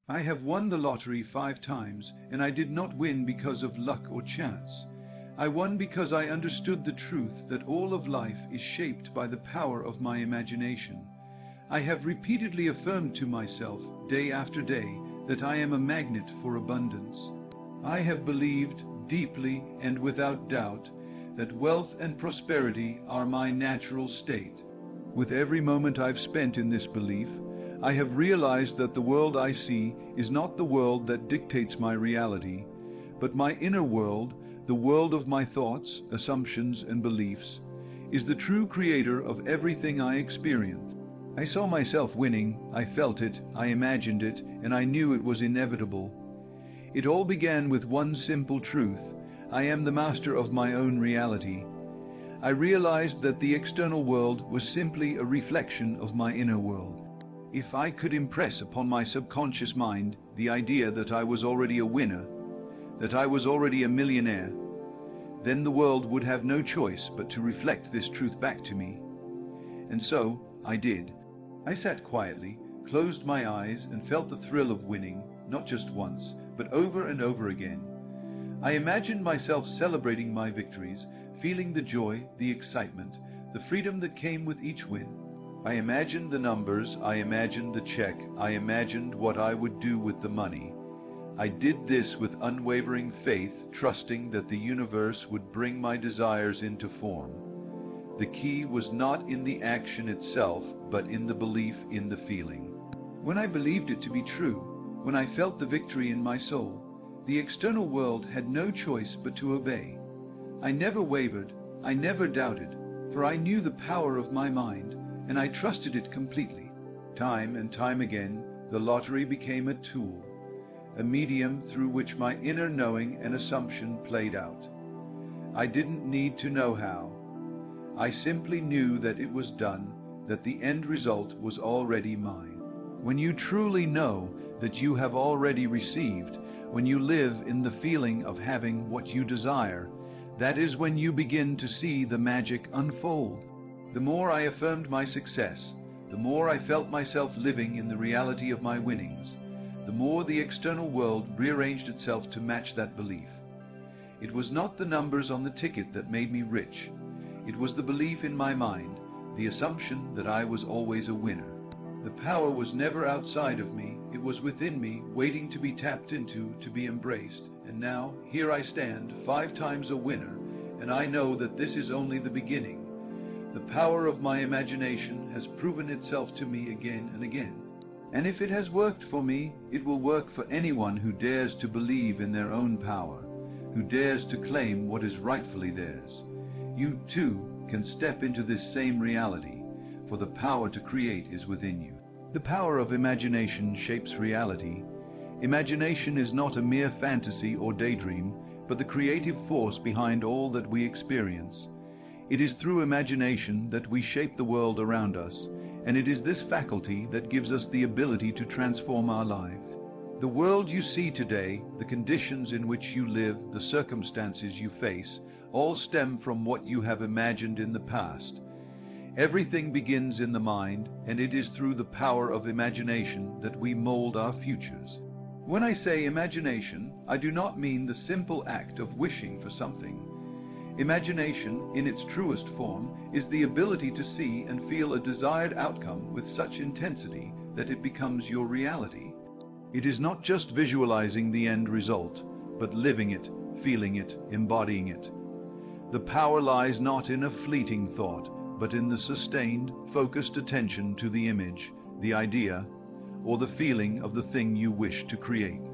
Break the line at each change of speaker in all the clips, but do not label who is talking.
I have won the lottery 5 times, and I did not win because of luck or chance. I won because I understood the truth that all of life is shaped by the power of my imagination. I have repeatedly affirmed to myself, day after day, that I am a magnet for abundance. I have believed deeply and without doubt that wealth and prosperity are my natural state. With every moment I've spent in this belief, I have realized that the world I see is not the world that dictates my reality, but my inner world, the world of my thoughts, assumptions, and beliefs, is the true creator of everything I experience. I saw myself winning, I felt it, I imagined it, and I knew it was inevitable. It all began with one simple truth: I am the master of my own reality. I realized that the external world was simply a reflection of my inner world. If I could impress upon my subconscious mind the idea that I was already a winner, that I was already a millionaire, then the world would have no choice but to reflect this truth back to me. And so I did. I sat quietly, closed my eyes, and felt the thrill of winning, not just once, but over and over again. I imagined myself celebrating my victories, feeling the joy, the excitement, the freedom that came with each win. I imagined the numbers, I imagined the check, I imagined what I would do with the money. I did this with unwavering faith, trusting that the universe would bring my desires into form. The key was not in the action itself, but in the belief, in the feeling. When I believed it to be true, when I felt the victory in my soul, the external world had no choice but to obey. I never wavered, I never doubted, for I knew the power of my mind, and I trusted it completely. Time and time again, the lottery became a tool, a medium through which my inner knowing and assumption played out. I didn't need to know how. I simply knew that it was done, that the end result was already mine. When you truly know that you have already received, when you live in the feeling of having what you desire, that is when you begin to see the magic unfold. The more I affirmed my success, the more I felt myself living in the reality of my winnings, the more the external world rearranged itself to match that belief. It was not the numbers on the ticket that made me rich. It was the belief in my mind, the assumption that I was always a winner. The power was never outside of me, it was within me, waiting to be tapped into, to be embraced. And now, here I stand, 5 times a winner, and I know that this is only the beginning. The power of my imagination has proven itself to me again and again. And if it has worked for me, it will work for anyone who dares to believe in their own power, who dares to claim what is rightfully theirs. You too can step into this same reality, for the power to create is within you. The power of imagination shapes reality. Imagination is not a mere fantasy or daydream, but the creative force behind all that we experience. It is through imagination that we shape the world around us, and it is this faculty that gives us the ability to transform our lives. The world you see today, the conditions in which you live, the circumstances you face, all stem from what you have imagined in the past. Everything begins in the mind, and it is through the power of imagination that we mold our futures. When I say imagination, I do not mean the simple act of wishing for something. Imagination, in its truest form, is the ability to see and feel a desired outcome with such intensity that it becomes your reality. It is not just visualizing the end result, but living it, feeling it, embodying it. The power lies not in a fleeting thought, but in the sustained, focused attention to the image, the idea, or the feeling of the thing you wish to create.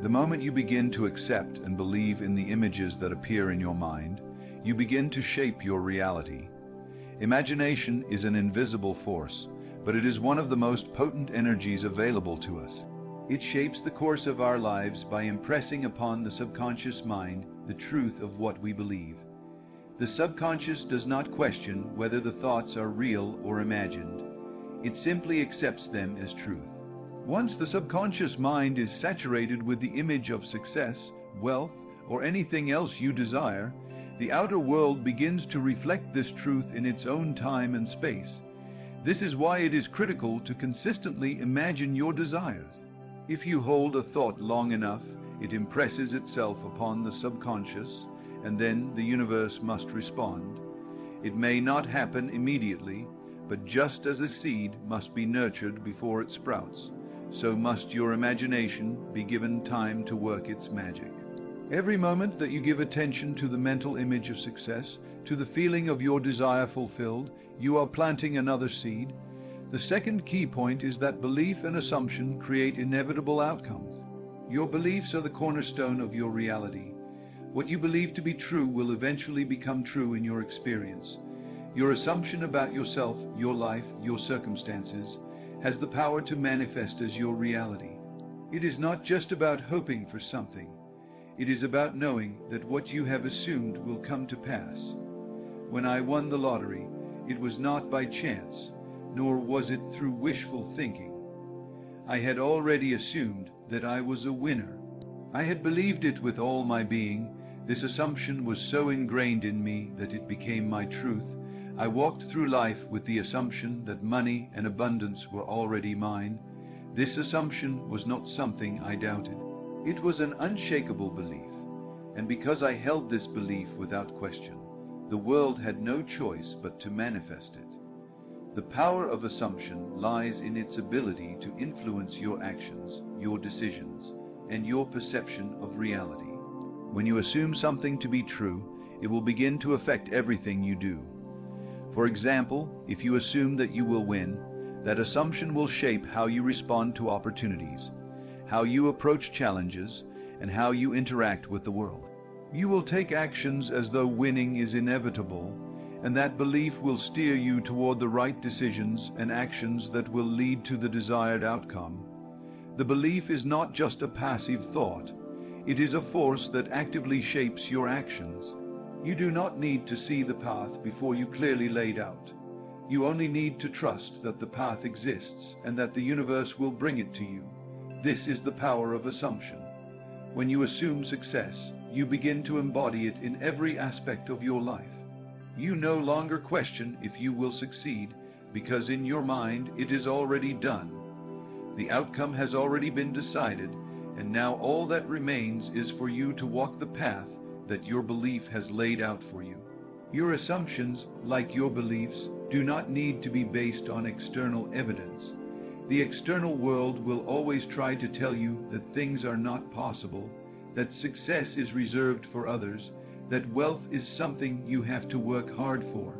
The moment you begin to accept and believe in the images that appear in your mind, you begin to shape your reality. Imagination is an invisible force, but it is one of the most potent energies available to us. It shapes the course of our lives by impressing upon the subconscious mind the truth of what we believe. The subconscious does not question whether the thoughts are real or imagined. It simply accepts them as truth. Once the subconscious mind is saturated with the image of success, wealth, or anything else you desire, the outer world begins to reflect this truth in its own time and space. This is why it is critical to consistently imagine your desires. If you hold a thought long enough, it impresses itself upon the subconscious, and then the universe must respond. It may not happen immediately, but just as a seed must be nurtured before it sprouts, so must your imagination be given time to work its magic. Every moment that you give attention to the mental image of success, to the feeling of your desire fulfilled, you are planting another seed. The second key point is that belief and assumption create inevitable outcomes. Your beliefs are the cornerstone of your reality. What you believe to be true will eventually become true in your experience. Your assumption about yourself, your life, your circumstances, has the power to manifest as your reality. It is not just about hoping for something. It is about knowing that what you have assumed will come to pass. When I won the lottery, it was not by chance, nor was it through wishful thinking. I had already assumed that I was a winner. I had believed it with all my being. This assumption was so ingrained in me that it became my truth. I walked through life with the assumption that money and abundance were already mine. This assumption was not something I doubted. It was an unshakable belief, and because I held this belief without question, the world had no choice but to manifest it. The power of assumption lies in its ability to influence your actions, your decisions, and your perception of reality. When you assume something to be true, it will begin to affect everything you do. For example, if you assume that you will win, that assumption will shape how you respond to opportunities, how you approach challenges, and how you interact with the world. You will take actions as though winning is inevitable, and that belief will steer you toward the right decisions and actions that will lead to the desired outcome. The belief is not just a passive thought. It is a force that actively shapes your actions. You do not need to see the path before you clearly laid out. You only need to trust that the path exists and that the universe will bring it to you. This is the power of assumption. When you assume success, you begin to embody it in every aspect of your life. You no longer question if you will succeed, because in your mind it is already done. The outcome has already been decided, and now all that remains is for you to walk the path that your belief has laid out for you. Your assumptions, like your beliefs, do not need to be based on external evidence. The external world will always try to tell you that things are not possible, that success is reserved for others, that wealth is something you have to work hard for.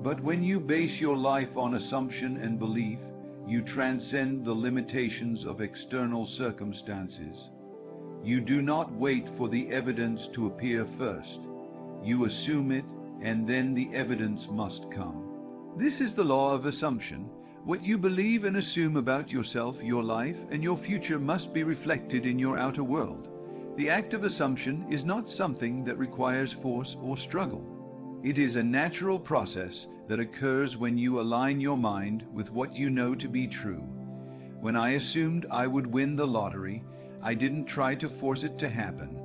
But when you base your life on assumption and belief, you transcend the limitations of external circumstances. You do not wait for the evidence to appear first. You assume it, and then the evidence must come. This is the law of assumption. What you believe and assume about yourself, your life, and your future must be reflected in your outer world. The act of assumption is not something that requires force or struggle. It is a natural process that occurs when you align your mind with what you know to be true. When I assumed I would win the lottery, I didn't try to force it to happen.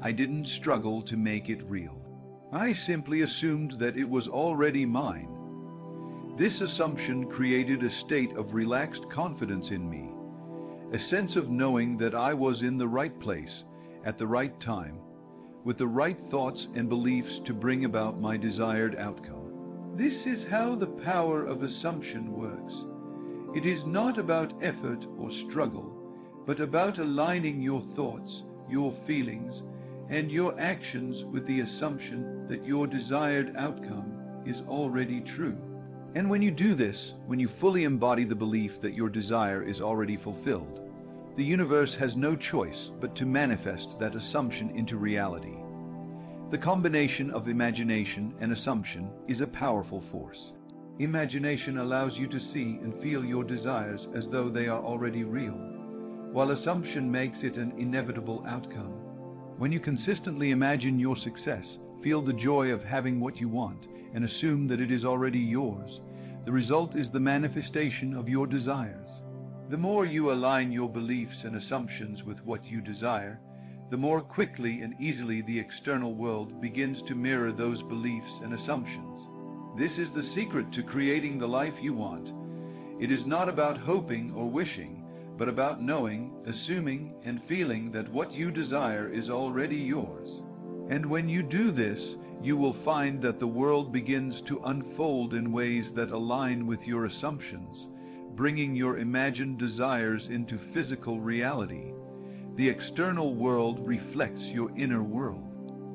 I didn't struggle to make it real. I simply assumed that it was already mine. This assumption created a state of relaxed confidence in me, a sense of knowing that I was in the right place, at the right time, with the right thoughts and beliefs to bring about my desired outcome. This is how the power of assumption works. It is not about effort or struggle, but about aligning your thoughts, your feelings, and your actions with the assumption that your desired outcome is already true. And when you do this, when you fully embody the belief that your desire is already fulfilled, the universe has no choice but to manifest that assumption into reality. The combination of imagination and assumption is a powerful force. Imagination allows you to see and feel your desires as though they are already real, while assumption makes it an inevitable outcome. When you consistently imagine your success, feel the joy of having what you want, and assume that it is already yours, the result is the manifestation of your desires. The more you align your beliefs and assumptions with what you desire, the more quickly and easily the external world begins to mirror those beliefs and assumptions. This is the secret to creating the life you want. It is not about hoping or wishing, but about knowing, assuming, and feeling that what you desire is already yours. And when you do this, you will find that the world begins to unfold in ways that align with your assumptions, bringing your imagined desires into physical reality. The external world reflects your inner world.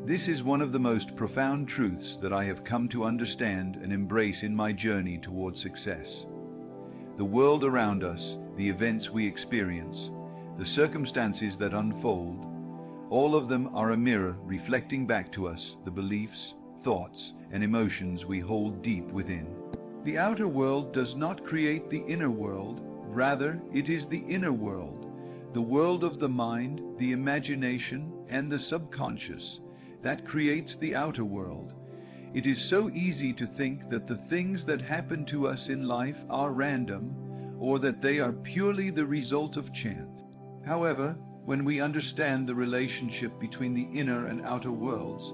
This is one of the most profound truths that I have come to understand and embrace in my journey towards success. The world around us, the events we experience, the circumstances that unfold, all of them are a mirror reflecting back to us the beliefs, thoughts, and emotions we hold deep within. The outer world does not create the inner world, rather it is the inner world, the world of the mind, the imagination, and the subconscious, that creates the outer world. It is so easy to think that the things that happen to us in life are random, or that they are purely the result of chance. However, when we understand the relationship between the inner and outer worlds,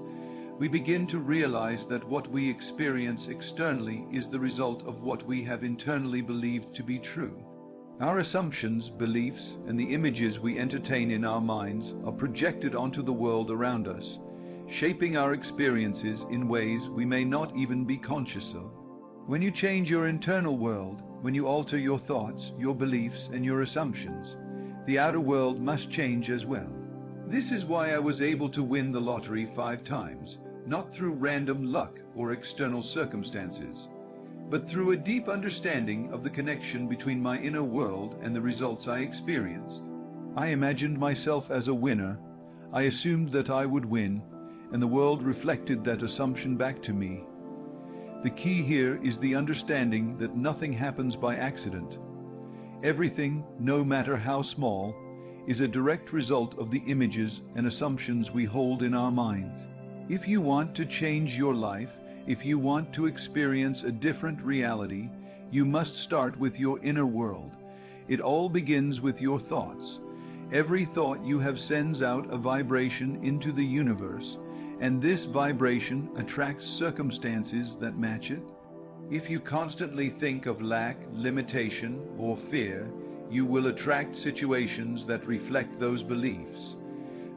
we begin to realize that what we experience externally is the result of what we have internally believed to be true. Our assumptions, beliefs, and the images we entertain in our minds are projected onto the world around us, shaping our experiences in ways we may not even be conscious of. When you change your internal world, when you alter your thoughts, your beliefs, and your assumptions, the outer world must change as well. This is why I was able to win the lottery 5 times, not through random luck or external circumstances, but through a deep understanding of the connection between my inner world and the results I experienced. I imagined myself as a winner, I assumed that I would win, and the world reflected that assumption back to me. The key here is the understanding that nothing happens by accident. Everything, no matter how small, is a direct result of the images and assumptions we hold in our minds. If you want to change your life, if you want to experience a different reality, you must start with your inner world. It all begins with your thoughts. Every thought you have sends out a vibration into the universe, and this vibration attracts circumstances that match it. If you constantly think of lack, limitation, or fear, you will attract situations that reflect those beliefs.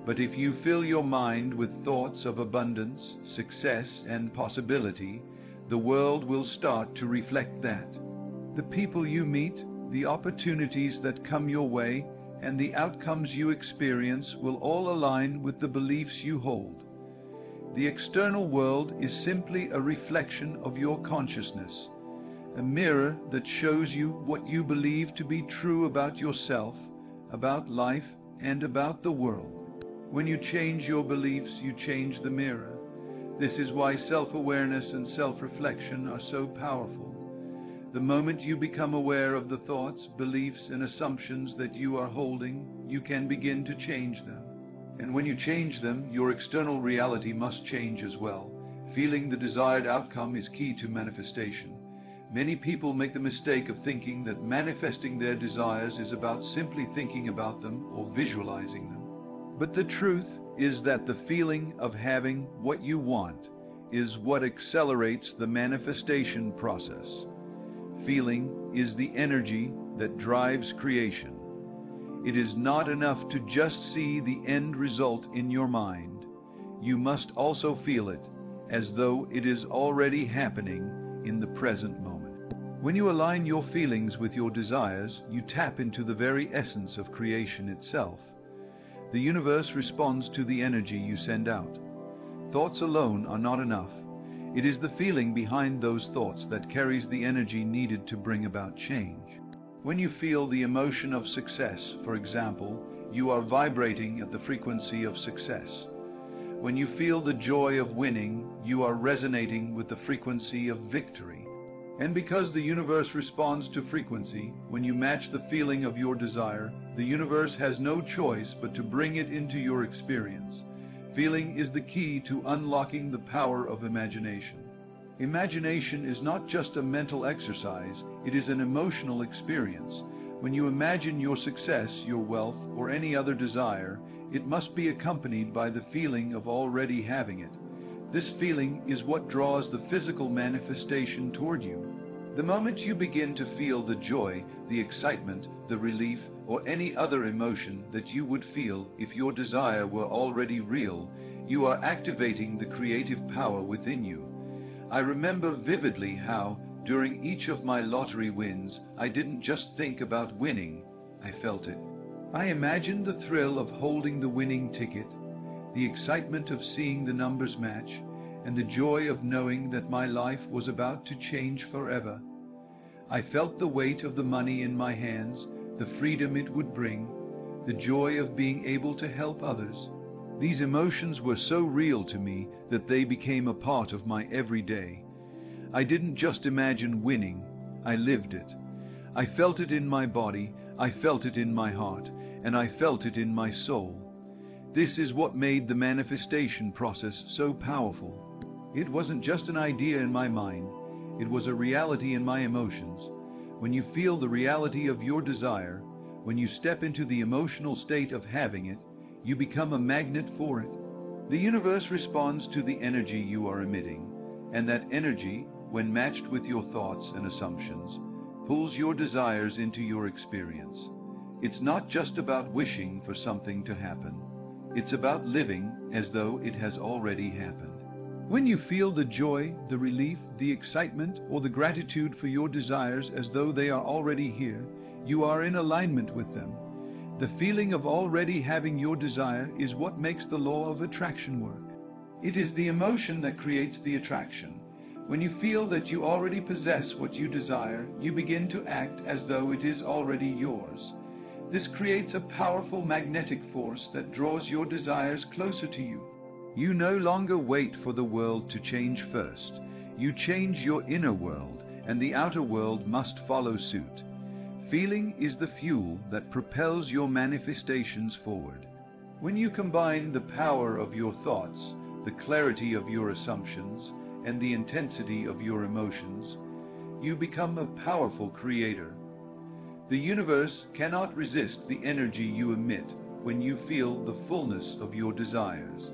But if you fill your mind with thoughts of abundance, success, and possibility, the world will start to reflect that. The people you meet, the opportunities that come your way, and the outcomes you experience will all align with the beliefs you hold. The external world is simply a reflection of your consciousness, a mirror that shows you what you believe to be true about yourself, about life, and about the world. When you change your beliefs, you change the mirror. This is why self-awareness and self-reflection are so powerful. The moment you become aware of the thoughts, beliefs, and assumptions that you are holding, you can begin to change them. And when you change them, your external reality must change as well. Feeling the desired outcome is key to manifestation. Many people make the mistake of thinking that manifesting their desires is about simply thinking about them or visualizing them. But the truth is that the feeling of having what you want is what accelerates the manifestation process. Feeling is the energy that drives creation. It is not enough to just see the end result in your mind. You must also feel it as though it is already happening in the present moment. When you align your feelings with your desires, you tap into the very essence of creation itself. The universe responds to the energy you send out. Thoughts alone are not enough. It is the feeling behind those thoughts that carries the energy needed to bring about change. When you feel the emotion of success, for example, you are vibrating at the frequency of success. When you feel the joy of winning, you are resonating with the frequency of victory. And because the universe responds to frequency, when you match the feeling of your desire, the universe has no choice but to bring it into your experience. Feeling is the key to unlocking the power of imagination. Imagination is not just a mental exercise, it is an emotional experience. When you imagine your success, your wealth, or any other desire, it must be accompanied by the feeling of already having it. This feeling is what draws the physical manifestation toward you. The moment you begin to feel the joy, the excitement, the relief, or any other emotion that you would feel if your desire were already real, you are activating the creative power within you. I remember vividly how, during each of my lottery wins, I didn't just think about winning, I felt it. I imagined the thrill of holding the winning ticket, the excitement of seeing the numbers match, and the joy of knowing that my life was about to change forever. I felt the weight of the money in my hands, the freedom it would bring, the joy of being able to help others. These emotions were so real to me that they became a part of my everyday. I didn't just imagine winning, I lived it. I felt it in my body, I felt it in my heart, and I felt it in my soul. This is what made the manifestation process so powerful. It wasn't just an idea in my mind, it was a reality in my emotions. When you feel the reality of your desire, when you step into the emotional state of having it, you become a magnet for it. The universe responds to the energy you are emitting, and that energy, when matched with your thoughts and assumptions, pulls your desires into your experience. It's not just about wishing for something to happen. It's about living as though it has already happened. When you feel the joy, the relief, the excitement, or the gratitude for your desires as though they are already here, you are in alignment with them. The feeling of already having your desire is what makes the law of attraction work. It is the emotion that creates the attraction. When you feel that you already possess what you desire, you begin to act as though it is already yours. This creates a powerful magnetic force that draws your desires closer to you. You no longer wait for the world to change first. You change your inner world, and the outer world must follow suit. Feeling is the fuel that propels your manifestations forward. When you combine the power of your thoughts, the clarity of your assumptions, and the intensity of your emotions, you become a powerful creator. The universe cannot resist the energy you emit when you feel the fullness of your desires.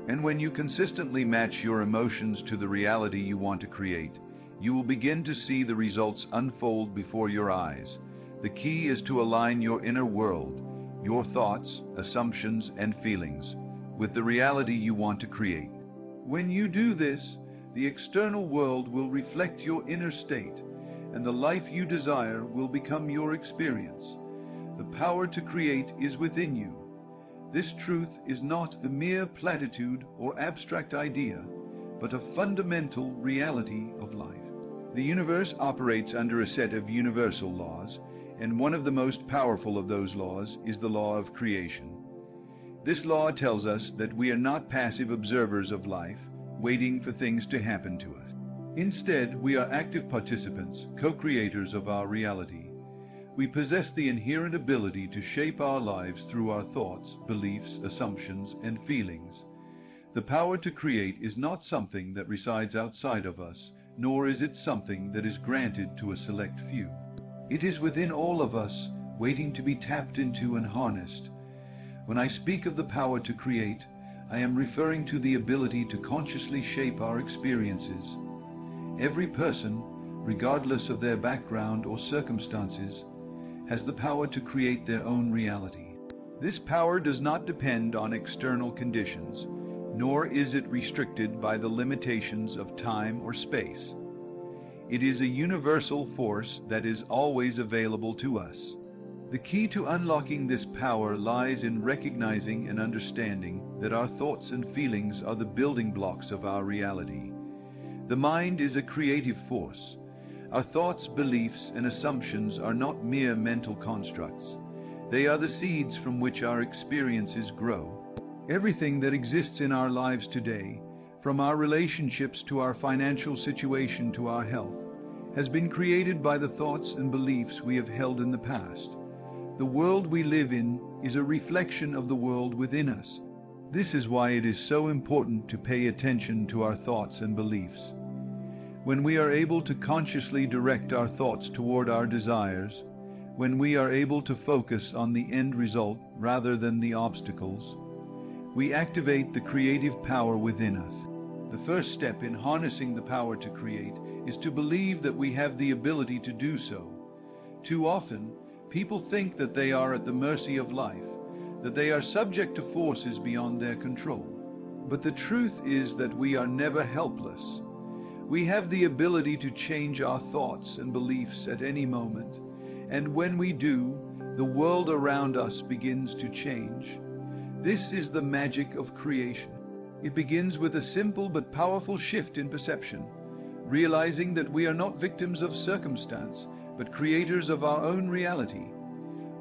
And when you consistently match your emotions to the reality you want to create, you will begin to see the results unfold before your eyes. The key is to align your inner world, your thoughts, assumptions, and feelings, with the reality you want to create. When you do this, the external world will reflect your inner state, and the life you desire will become your experience. The power to create is within you. This truth is not a mere platitude or abstract idea, but a fundamental reality of life. The universe operates under a set of universal laws, and one of the most powerful of those laws is the law of creation. This law tells us that we are not passive observers of life, waiting for things to happen to us. Instead, we are active participants, co-creators of our reality. We possess the inherent ability to shape our lives through our thoughts, beliefs, assumptions, and feelings. The power to create is not something that resides outside of us, nor is it something that is granted to a select few. It is within all of us, waiting to be tapped into and harnessed. When I speak of the power to create, I am referring to the ability to consciously shape our experiences. Every person, regardless of their background or circumstances, has the power to create their own reality. This power does not depend on external conditions, nor is it restricted by the limitations of time or space. It is a universal force that is always available to us. The key to unlocking this power lies in recognizing and understanding that our thoughts and feelings are the building blocks of our reality. The mind is a creative force. Our thoughts, beliefs, and assumptions are not mere mental constructs. They are the seeds from which our experiences grow. Everything that exists in our lives today, from our relationships to our financial situation to our health, has been created by the thoughts and beliefs we have held in the past. The world we live in is a reflection of the world within us. This is why it is so important to pay attention to our thoughts and beliefs. When we are able to consciously direct our thoughts toward our desires, when we are able to focus on the end result rather than the obstacles, we activate the creative power within us. The first step in harnessing the power to create is to believe that we have the ability to do so. Too often, People think that they are at the mercy of life, that they are subject to forces beyond their control. But the truth is that we are never helpless. We have the ability to change our thoughts and beliefs at any moment, and when we do, the world around us begins to change. This is the magic of creation. It begins with a simple but powerful shift in perception, realizing that we are not victims of circumstance, but creators of our own reality.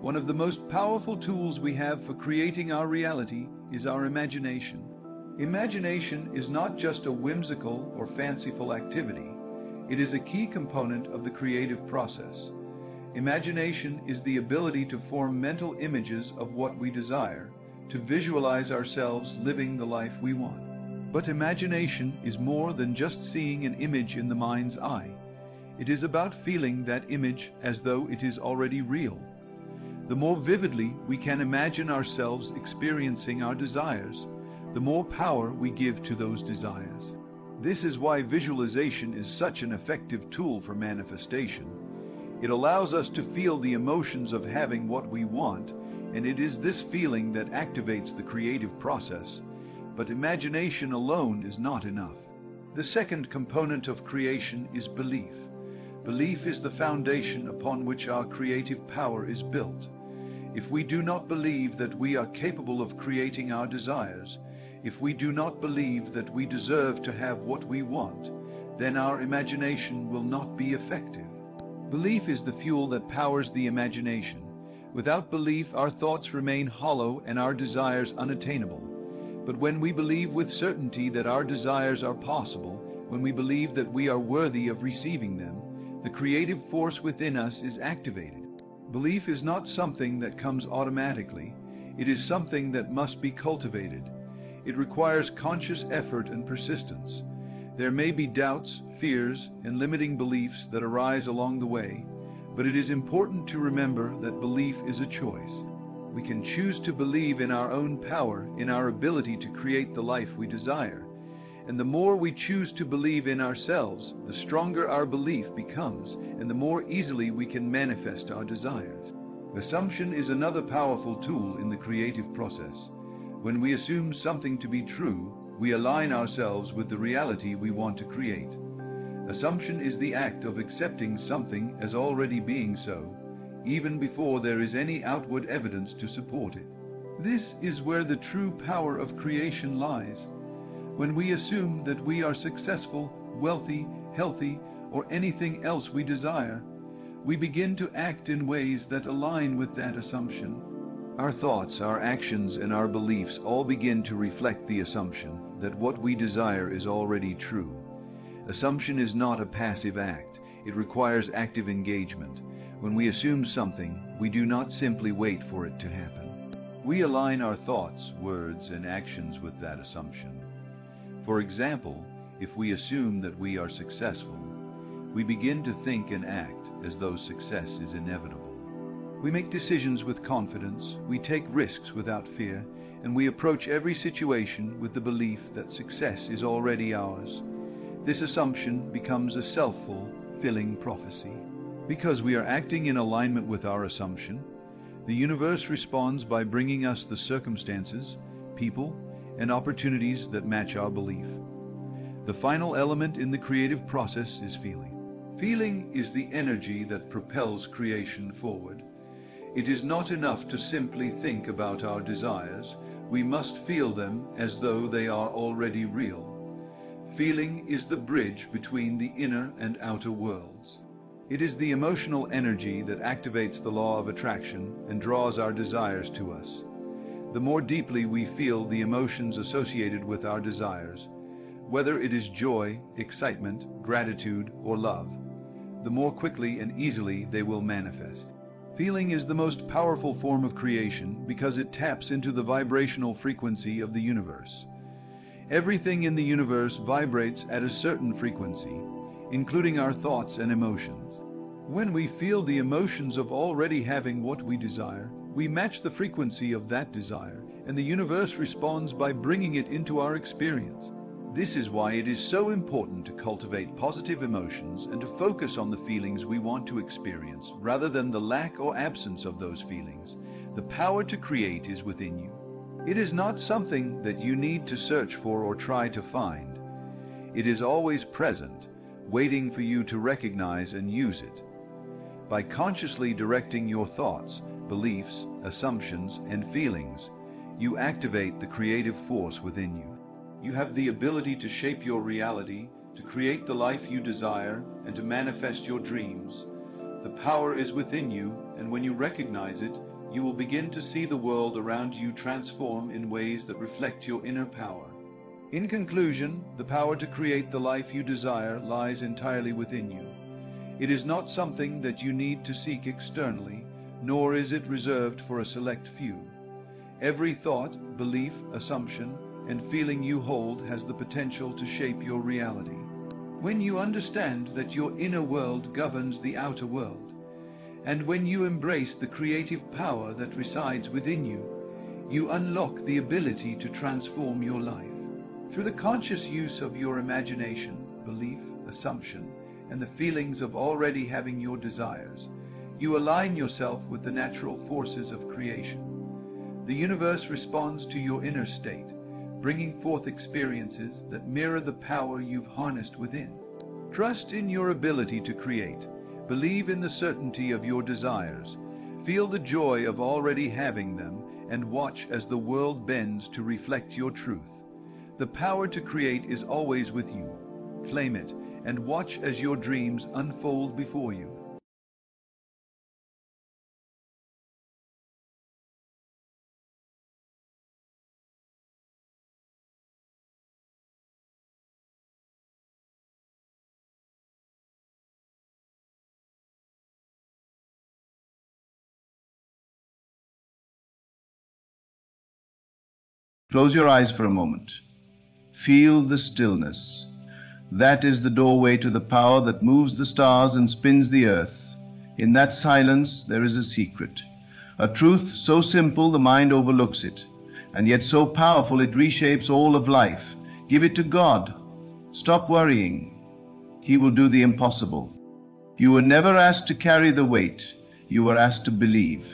One of the most powerful tools we have for creating our reality is our imagination. Imagination is not just a whimsical or fanciful activity. It is a key component of the creative process. Imagination is the ability to form mental images of what we desire, to visualize ourselves living the life we want. But imagination is more than just seeing an image in the mind's eye. It is about feeling that image as though it is already real. The more vividly we can imagine ourselves experiencing our desires, the more power we give to those desires. This is why visualization is such an effective tool for manifestation. It allows us to feel the emotions of having what we want, and it is this feeling that activates the creative process. But imagination alone is not enough. The second component of creation is belief. Belief is the foundation upon which our creative power is built. If we do not believe that we are capable of creating our desires, if we do not believe that we deserve to have what we want, then our imagination will not be effective. Belief is the fuel that powers the imagination. Without belief, our thoughts remain hollow and our desires unattainable. But when we believe with certainty that our desires are possible, when we believe that we are worthy of receiving them, the creative force within us is activated. Belief is not something that comes automatically. It is something that must be cultivated. It requires conscious effort and persistence. There may be doubts, fears, and limiting beliefs that arise along the way, but it is important to remember that belief is a choice. We can choose to believe in our own power, in our ability to create the life we desire. And the more we choose to believe in ourselves, the stronger our belief becomes, and the more easily we can manifest our desires. Assumption is another powerful tool in the creative process. When we assume something to be true, we align ourselves with the reality we want to create. Assumption is the act of accepting something as already being so, even before there is any outward evidence to support it. This is where the true power of creation lies. When we assume that we are successful, wealthy, healthy, or anything else we desire, we begin to act in ways that align with that assumption. Our thoughts, our actions, and our beliefs all begin to reflect the assumption that what we desire is already true. Assumption is not a passive act. It requires active engagement. When we assume something, we do not simply wait for it to happen. We align our thoughts, words, and actions with that assumption. For example, if we assume that we are successful, we begin to think and act as though success is inevitable. We make decisions with confidence, we take risks without fear, and we approach every situation with the belief that success is already ours. This assumption becomes a self-fulfilling prophecy. Because we are acting in alignment with our assumption, the universe responds by bringing us the circumstances, people, and opportunities that match our belief. The final element in the creative process is feeling. Feeling is the energy that propels creation forward. It is not enough to simply think about our desires. We must feel them as though they are already real. Feeling is the bridge between the inner and outer worlds. It is the emotional energy that activates the law of attraction and draws our desires to us. The more deeply we feel the emotions associated with our desires, whether it is joy, excitement, gratitude, or love, the more quickly and easily they will manifest. Feeling is the most powerful form of creation because it taps into the vibrational frequency of the universe. Everything in the universe vibrates at a certain frequency, including our thoughts and emotions. When we feel the emotions of already having what we desire, we match the frequency of that desire, and the universe responds by bringing it into our experience. This is why it is so important to cultivate positive emotions and to focus on the feelings we want to experience rather than the lack or absence of those feelings. The power to create is within you. It is not something that you need to search for or try to find. It is always present, waiting for you to recognize and use it. By consciously directing your thoughts, beliefs, assumptions, and feelings, you activate the creative force within you. You have the ability to shape your reality, to create the life you desire, and to manifest your dreams. The power is within you, and when you recognize it, you will begin to see the world around you transform in ways that reflect your inner power. In conclusion, the power to create the life you desire lies entirely within you. It is not something that you need to seek externally, nor is it reserved for a select few. Every thought, belief, assumption, and feeling you hold has the potential to shape your reality. When you understand that your inner world governs the outer world, and when you embrace the creative power that resides within you, you unlock the ability to transform your life. Through the conscious use of your imagination, belief, assumption, and the feelings of already having your desires, you align yourself with the natural forces of creation. The universe responds to your inner state, bringing forth experiences that mirror the power you've harnessed within. Trust in your ability to create. Believe in the certainty of your desires. Feel the joy of already having them, and watch as the world bends to reflect your truth. The power to create is always with you. Claim it, and watch as your dreams unfold before you.
Close your eyes for a moment. Feel the stillness. That is the doorway to the power that moves the stars and spins the earth. In that silence there is a secret, a truth so simple the mind overlooks it, and yet so powerful it reshapes all of life. Give it to God. Stop worrying. He will do the impossible. You were never asked to carry the weight. You were asked to believe.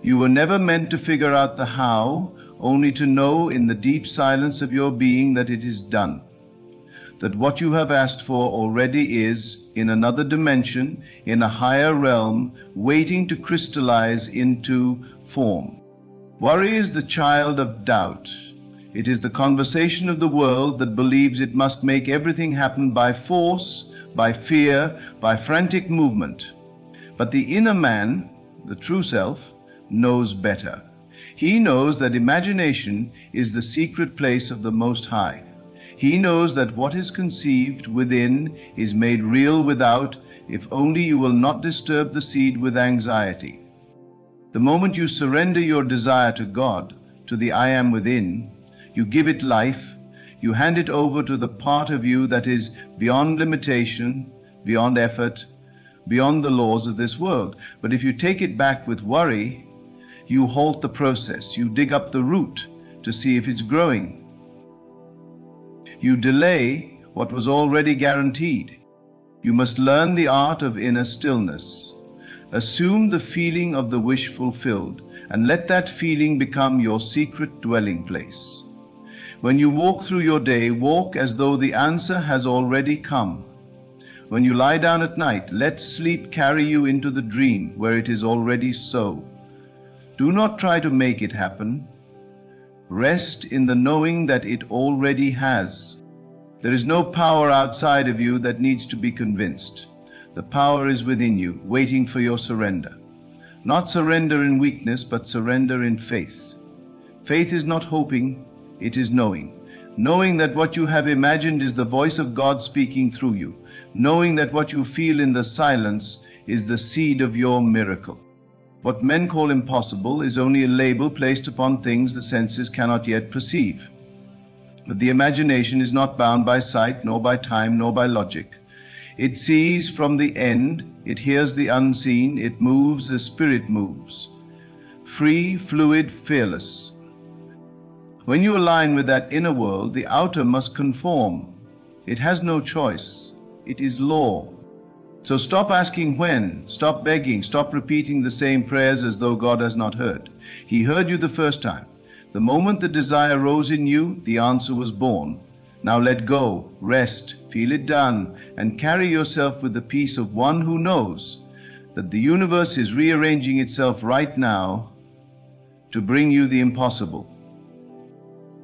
You were never meant to figure out the how, only to know in the deep silence of your being that it is done. That what you have asked for already is, in another dimension, in a higher realm, waiting to crystallize into form. Worry is the child of doubt. It is the conversation of the world that believes it must make everything happen by force, by fear, by frantic movement. But the inner man, the true self, knows better. He knows that imagination is the secret place of the Most High. He knows that what is conceived within is made real without, if only you will not disturb the seed with anxiety. The moment you surrender your desire to God, to the I Am within, you give it life, you hand it over to the part of you that is beyond limitation, beyond effort, beyond the laws of this world. But if you take it back with worry, you halt the process. You dig up the root to see if it's growing. You delay what was already guaranteed. You must learn the art of inner stillness. Assume the feeling of the wish fulfilled, and let that feeling become your secret dwelling place. When you walk through your day, walk as though the answer has already come. When you lie down at night, let sleep carry you into the dream where it is already so. Do not try to make it happen. Rest in the knowing that it already has. There is no power outside of you that needs to be convinced. The power is within you, waiting for your surrender. Not surrender in weakness, but surrender in faith. Faith is not hoping, it is knowing. Knowing that what you have imagined is the voice of God speaking through you. Knowing that what you feel in the silence is the seed of your miracle. What men call impossible is only a label placed upon things the senses cannot yet perceive. But the imagination is not bound by sight, nor by time, nor by logic. It sees from the end, it hears the unseen, it moves as spirit moves. Free, fluid, fearless. When you align with that inner world, the outer must conform. It has no choice. It is law. So stop asking when, stop begging, stop repeating the same prayers as though God has not heard. He heard you the first time. The moment the desire rose in you, the answer was born. Now let go, rest, feel it done, and carry yourself with the peace of one who knows that the universe is rearranging itself right now to bring you the impossible.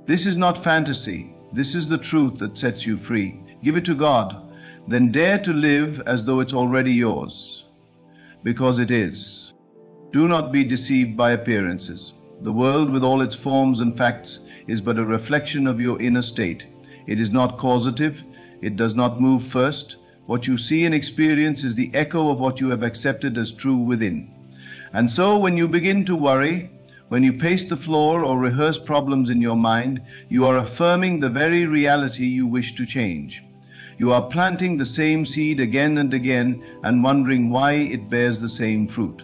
This is not fantasy. This is the truth that sets you free. Give it to God. Then dare to live as though it's already yours, because it is. Do not be deceived by appearances. The world, with all its forms and facts, is but a reflection of your inner state. It is not causative. It does not move first. What you see and experience is the echo of what you have accepted as true within. And so when you begin to worry, when you pace the floor or rehearse problems in your mind, you are affirming the very reality you wish to change. You are planting the same seed again and again and wondering why it bears the same fruit.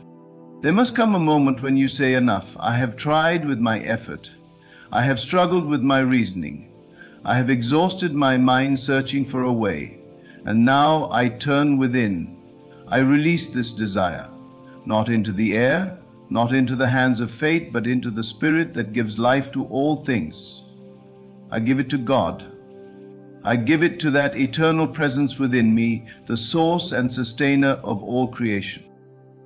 There must come a moment when you say, enough. I have tried with my effort. I have struggled with my reasoning. I have exhausted my mind searching for a way. And now I turn within. I release this desire, not into the air, not into the hands of fate, but into the spirit that gives life to all things. I give it to God. I give it to that eternal presence within me, the source and sustainer of all creation.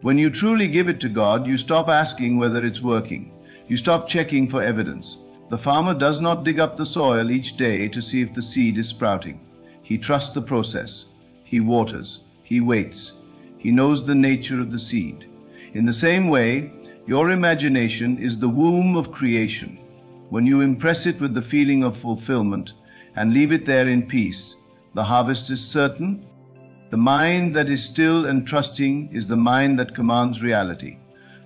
When you truly give it to God, you stop asking whether it's working. You stop checking for evidence. The farmer does not dig up the soil each day to see if the seed is sprouting. He trusts the process. He waters. He waits. He knows the nature of the seed. In the same way, your imagination is the womb of creation. When you impress it with the feeling of fulfillment, and leave it there in peace, the harvest is certain. The mind that is still and trusting is the mind that commands reality,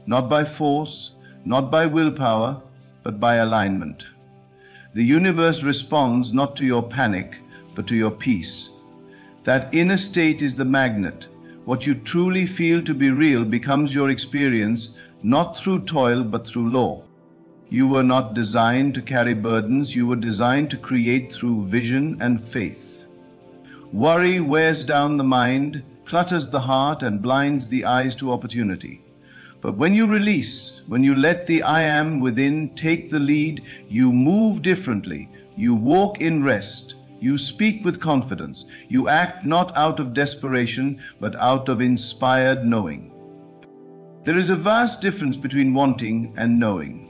not by force, not by willpower, but by alignment. The universe responds not to your panic, but to your peace. That inner state is the magnet. What you truly feel to be real becomes your experience, not through toil, but through law. You were not designed to carry burdens. You were designed to create through vision and faith. Worry wears down the mind, clutters the heart, and blinds the eyes to opportunity. But when you release, when you let the I am within take the lead, you move differently. You walk in rest. You speak with confidence. You act not out of desperation, but out of inspired knowing. There is a vast difference between wanting and knowing.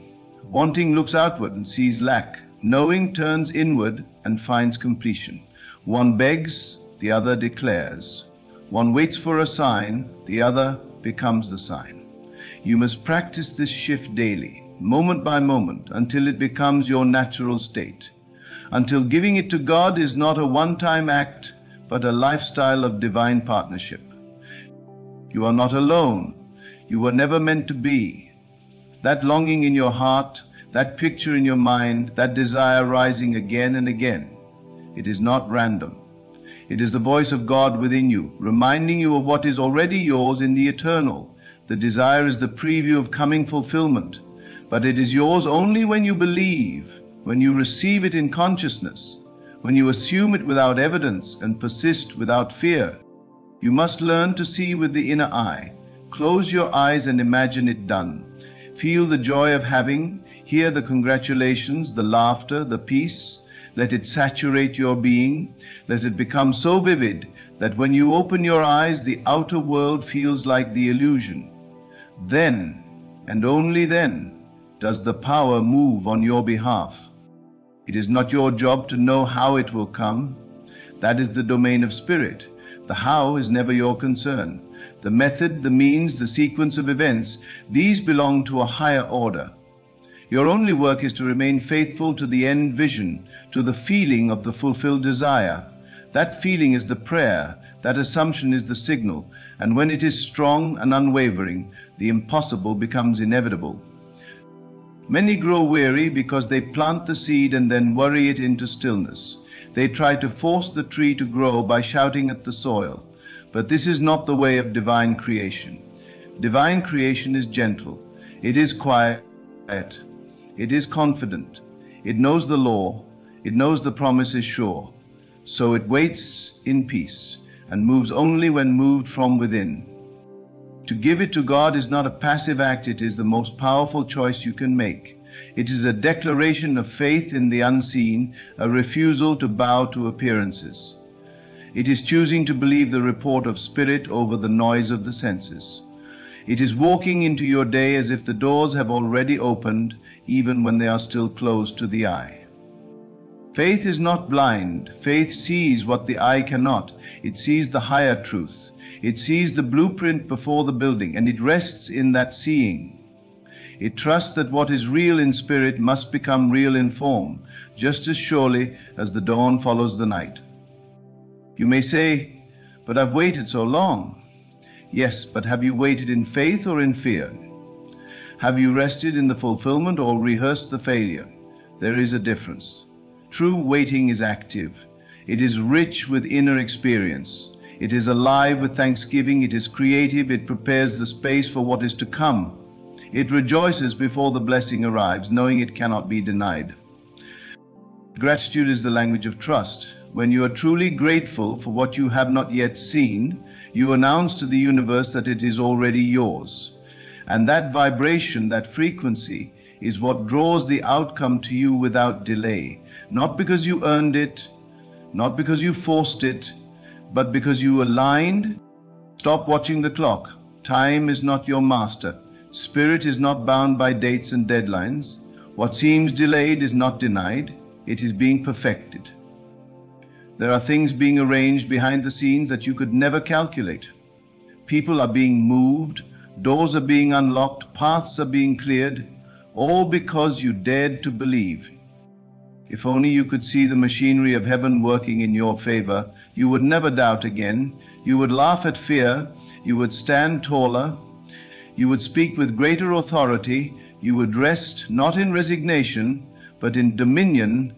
Wanting looks outward and sees lack. Knowing turns inward and finds completion. One begs, the other declares. One waits for a sign, the other becomes the sign. You must practice this shift daily, moment by moment, until it becomes your natural state. Until giving it to God is not a one-time act, but a lifestyle of divine partnership. You are not alone. You were never meant to be. That longing in your heart, that picture in your mind, that desire rising again and again, it is not random. It is the voice of God within you, reminding you of what is already yours in the eternal. The desire is the preview of coming fulfillment, but it is yours only when you believe, when you receive it in consciousness, when you assume it without evidence and persist without fear. You must learn to see with the inner eye. Close your eyes and imagine it done. Feel the joy of having, hear the congratulations, the laughter, the peace. Let it saturate your being. Let it become so vivid that when you open your eyes, the outer world feels like the illusion. Then, and only then, does the power move on your behalf. It is not your job to know how it will come. That is the domain of spirit. The how is never your concern. The method, the means, the sequence of events, these belong to a higher order. Your only work is to remain faithful to the end vision, to the feeling of the fulfilled desire. That feeling is the prayer, that assumption is the signal, and when it is strong and unwavering, the impossible becomes inevitable. Many grow weary because they plant the seed and then worry it into stillness. They try to force the tree to grow by shouting at the soil. But this is not the way of divine creation. Divine creation is gentle. It is quiet. It is confident. It knows the law. It knows the promise is sure. So it waits in peace and moves only when moved from within. To give it to God is not a passive act. It is the most powerful choice you can make. It is a declaration of faith in the unseen, a refusal to bow to appearances. It is choosing to believe the report of spirit over the noise of the senses. It is walking into your day as if the doors have already opened, even when they are still closed to the eye. Faith is not blind. Faith sees what the eye cannot. It sees the higher truth. It sees the blueprint before the building, and it rests in that seeing. It trusts that what is real in spirit must become real in form, just as surely as the dawn follows the night. You may say, "But I've waited so long." Yes, but have you waited in faith or in fear? Have you rested in the fulfillment or rehearsed the failure? There is a difference. True waiting is active. It is rich with inner experience. It is alive with thanksgiving. It is creative. It prepares the space for what is to come. It rejoices before the blessing arrives, knowing it cannot be denied. Gratitude is the language of trust. When you are truly grateful for what you have not yet seen, you announce to the universe that it is already yours. And that vibration, that frequency, is what draws the outcome to you without delay. Not because you earned it, not because you forced it, but because you aligned. Stop watching the clock. Time is not your master. Spirit is not bound by dates and deadlines. What seems delayed is not denied. It is being perfected. There are things being arranged behind the scenes that you could never calculate. People are being moved. Doors are being unlocked. Paths are being cleared. All because you dared to believe. If only you could see the machinery of heaven working in your favor, you would never doubt again. You would laugh at fear. You would stand taller. You would speak with greater authority. You would rest not in resignation, but in dominion.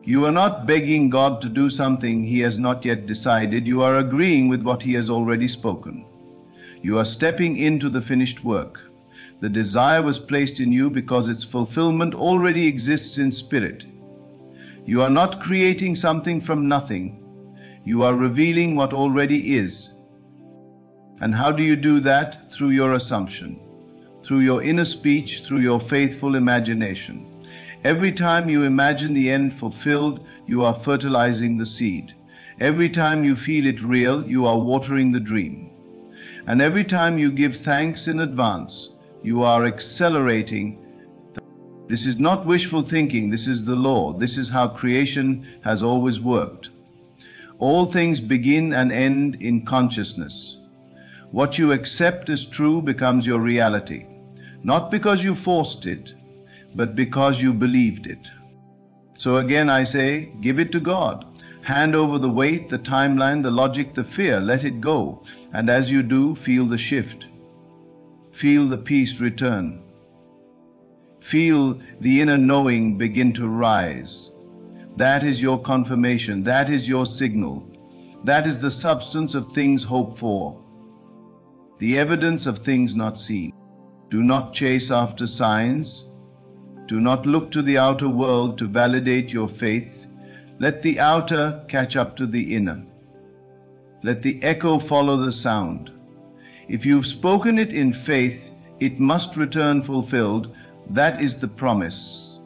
You are not begging God to do something He has not yet decided. You are agreeing with what He has already spoken. You are stepping into the finished work. The desire was placed in you because its fulfillment already exists in spirit. You are not creating something from nothing. You are revealing what already is. And how do you do that? Through your assumption, through your inner speech, through your faithful imagination. Every time you imagine the end fulfilled, you are fertilizing the seed. Every time you feel it real, you are watering the dream. And every time you give thanks in advance, you are accelerating. This is not wishful thinking. This is the law. This is how creation has always worked. All things begin and end in consciousness. What you accept as true becomes your reality, not because you forced it, but because you believed it. So again I say, give it to God. Hand over the weight, the timeline, the logic, the fear. Let it go. And as you do, feel the shift. Feel the peace return. Feel the inner knowing begin to rise. That is your confirmation. That is your signal. That is the substance of things hoped for. The evidence of things not seen. Do not chase after signs. Do not look to the outer world to validate your faith. Let the outer catch up to the inner. Let the echo follow the sound. If you've spoken it in faith, it must return fulfilled. That is the promise.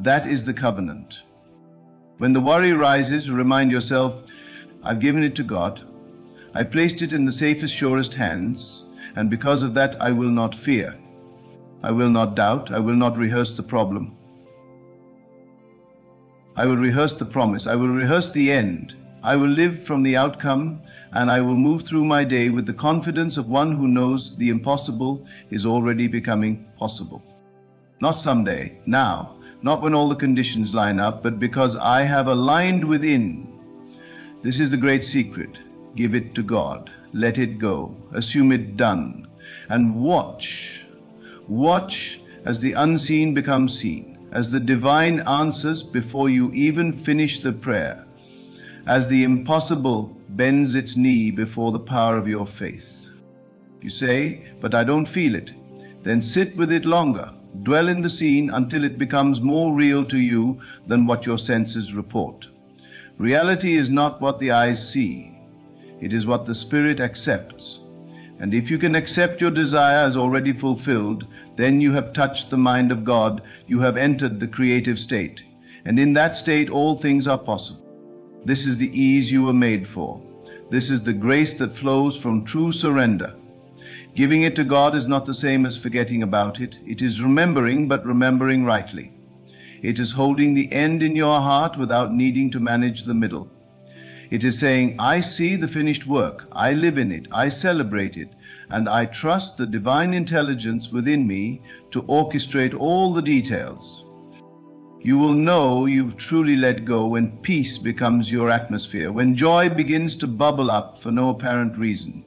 That is the covenant. When the worry rises, remind yourself, I've given it to God. I placed it in the safest, surest hands, and because of that I will not fear. I will not doubt. I will not rehearse the problem. I will rehearse the promise. I will rehearse the end. I will live from the outcome, and I will move through my day with the confidence of one who knows the impossible is already becoming possible. Not someday, now, not when all the conditions line up, but because I have aligned within. This is the great secret. Give it to God. Let it go. Assume it done. And watch. Watch as the unseen becomes seen, as the divine answers before you even finish the prayer, as the impossible bends its knee before the power of your faith. You say, but I don't feel it. Then sit with it longer. Dwell in the scene until it becomes more real to you than what your senses report. Reality is not what the eyes see. It is what the spirit accepts. And if you can accept your desire as already fulfilled, then you have touched the mind of God, you have entered the creative state. And in that state all things are possible. This is the ease you were made for. This is the grace that flows from true surrender. Giving it to God is not the same as forgetting about it. It is remembering, but remembering rightly. It is holding the end in your heart without needing to manage the middle. It is saying, I see the finished work, I live in it, I celebrate it, and I trust the divine intelligence within me to orchestrate all the details. You will know you've truly let go when peace becomes your atmosphere, when joy begins to bubble up for no apparent reason.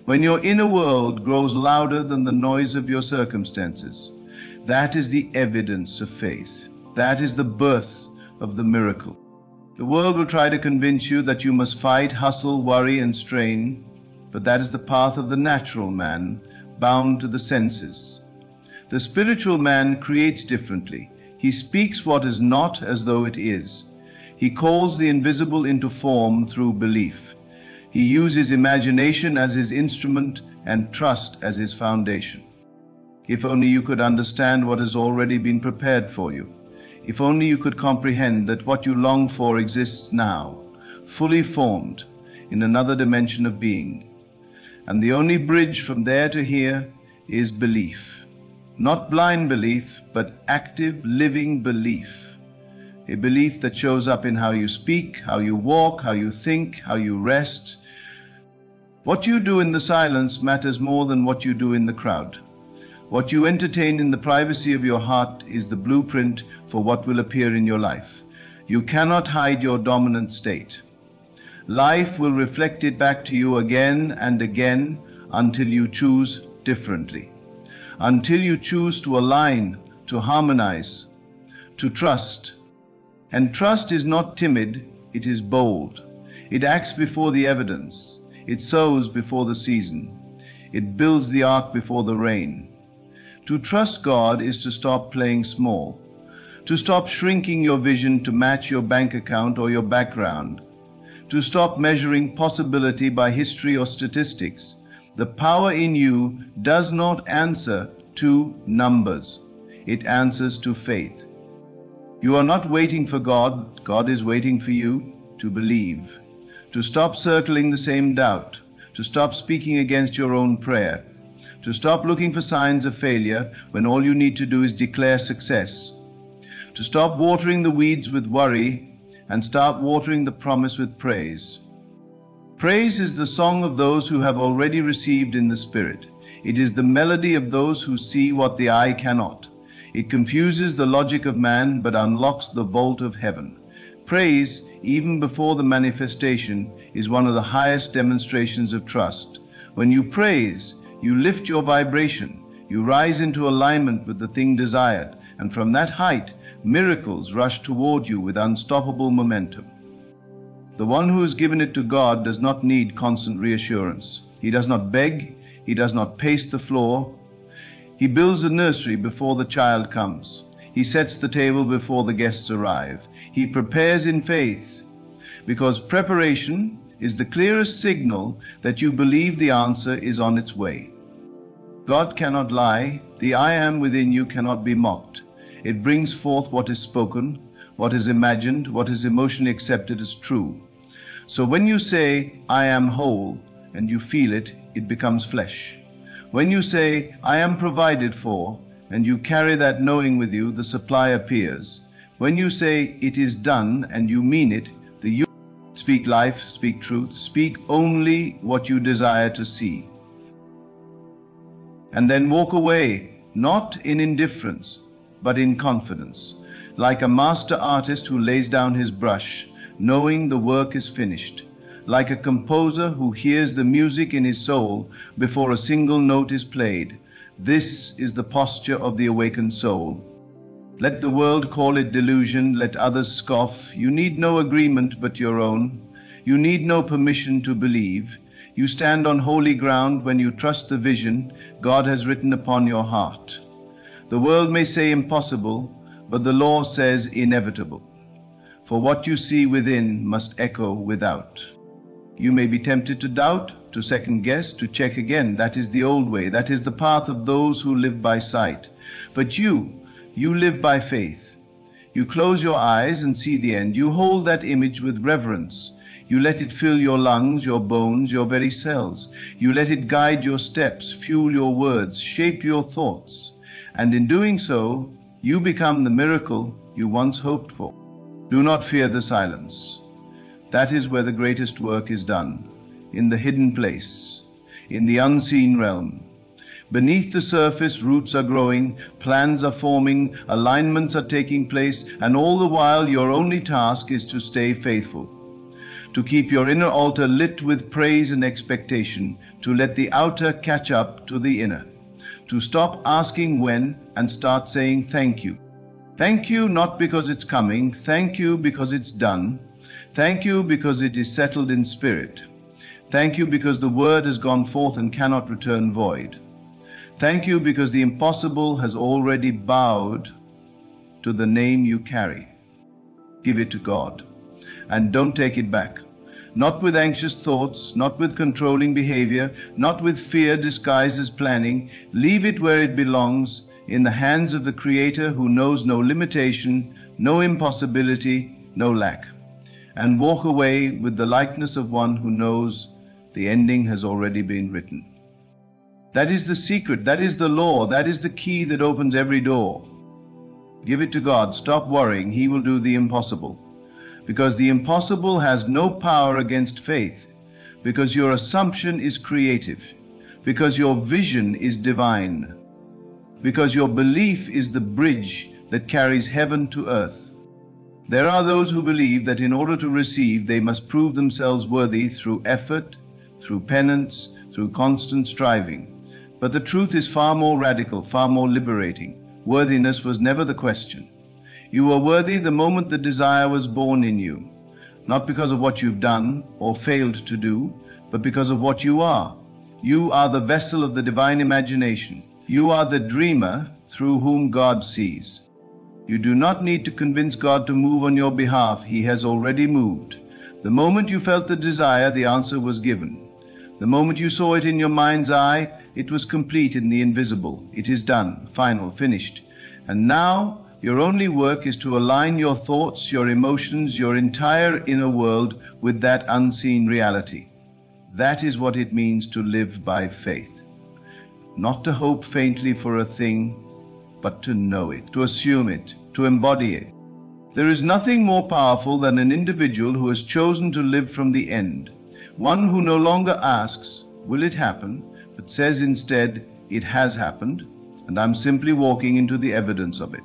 When your inner world grows louder than the noise of your circumstances, that is the evidence of faith. That is the birth of the miracle. The world will try to convince you that you must fight, hustle, worry, and strain, but that is the path of the natural man, bound to the senses. The spiritual man creates differently. He speaks what is not as though it is. He calls the invisible into form through belief. He uses imagination as his instrument and trust as his foundation. If only you could understand what has already been prepared for you. If only you could comprehend that what you long for exists now, fully formed in another dimension of being. And the only bridge from there to here is belief. Not blind belief, but active, living belief. A belief that shows up in how you speak, how you walk, how you think, how you rest. What you do in the silence matters more than what you do in the crowd. What you entertain in the privacy of your heart is the blueprint for what will appear in your life. You cannot hide your dominant state. Life will reflect it back to you again and again until you choose differently. Until you choose to align, to harmonize, to trust. And trust is not timid, it is bold. It acts before the evidence. It sows before the season. It builds the ark before the rain. To trust God is to stop playing small, to stop shrinking your vision to match your bank account or your background, to stop measuring possibility by history or statistics. The power in you does not answer to numbers. It answers to faith. You are not waiting for God. God is waiting for you to believe, to stop circling the same doubt, to stop speaking against your own prayer, to stop looking for signs of failure when all you need to do is declare success, to stop watering the weeds with worry and start watering the promise with praise. Praise is the song of those who have already received in the Spirit. It is the melody of those who see what the eye cannot. It confuses the logic of man but unlocks the vault of heaven. Praise, even before the manifestation, is one of the highest demonstrations of trust. When you praise, you lift your vibration, you rise into alignment with the thing desired, and from that height, miracles rush toward you with unstoppable momentum. The one who has given it to God does not need constant reassurance. He does not beg, he does not pace the floor. He builds a nursery before the child comes. He sets the table before the guests arrive. He prepares in faith, because preparation is the clearest signal that you believe the answer is on its way. God cannot lie. The I am within you cannot be mocked. It brings forth what is spoken, what is imagined, what is emotionally accepted as true. So when you say, I am whole, and you feel it, it becomes flesh. When you say, I am provided for, and you carry that knowing with you, the supply appears. When you say, it is done, and you mean it, the you speak life, speak truth, speak only what you desire to see. And then walk away, not in indifference, but in confidence, like a master artist who lays down his brush, knowing the work is finished, like a composer who hears the music in his soul before a single note is played. This is the posture of the awakened soul. Let the world call it delusion, let others scoff. You need no agreement but your own. You need no permission to believe. You stand on holy ground when you trust the vision God has written upon your heart. The world may say impossible, but the law says inevitable. For what you see within must echo without. You may be tempted to doubt, to second guess, to check again. That is the old way. That is the path of those who live by sight. But you live by faith. You close your eyes and see the end. You hold that image with reverence. You let it fill your lungs, your bones, your very cells. You let it guide your steps, fuel your words, shape your thoughts. And in doing so, you become the miracle you once hoped for. Do not fear the silence. That is where the greatest work is done, in the hidden place, in the unseen realm. Beneath the surface, roots are growing, plans are forming, alignments are taking place, and all the while your only task is to stay faithful, to keep your inner altar lit with praise and expectation, to let the outer catch up to the inner, to stop asking when and start saying thank you. Thank you not because it's coming, thank you because it's done, thank you because it is settled in spirit, thank you because the word has gone forth and cannot return void. Thank you because the impossible has already bowed to the name you carry. Give it to God, and don't take it back. Not with anxious thoughts, not with controlling behavior, not with fear disguised as planning. Leave it where it belongs, in the hands of the Creator who knows no limitation, no impossibility, no lack. And walk away with the likeness of one who knows the ending has already been written. That is the secret, that is the law, that is the key that opens every door. Give it to God, stop worrying, He will do the impossible. Because the impossible has no power against faith, because your assumption is creative, because your vision is divine, because your belief is the bridge that carries heaven to earth. There are those who believe that in order to receive, they must prove themselves worthy through effort, through penance, through constant striving. But the truth is far more radical, far more liberating. Worthiness was never the question. You were worthy the moment the desire was born in you, not because of what you've done or failed to do, but because of what you are. You are the vessel of the divine imagination. You are the dreamer through whom God sees. You do not need to convince God to move on your behalf. He has already moved. The moment you felt the desire, the answer was given. The moment you saw it in your mind's eye, it was complete in the invisible. It is done, final, finished. And now, your only work is to align your thoughts, your emotions, your entire inner world with that unseen reality. That is what it means to live by faith. Not to hope faintly for a thing, but to know it, to assume it, to embody it. There is nothing more powerful than an individual who has chosen to live from the end. One who no longer asks, will it happen, but says instead, it has happened, and I'm simply walking into the evidence of it.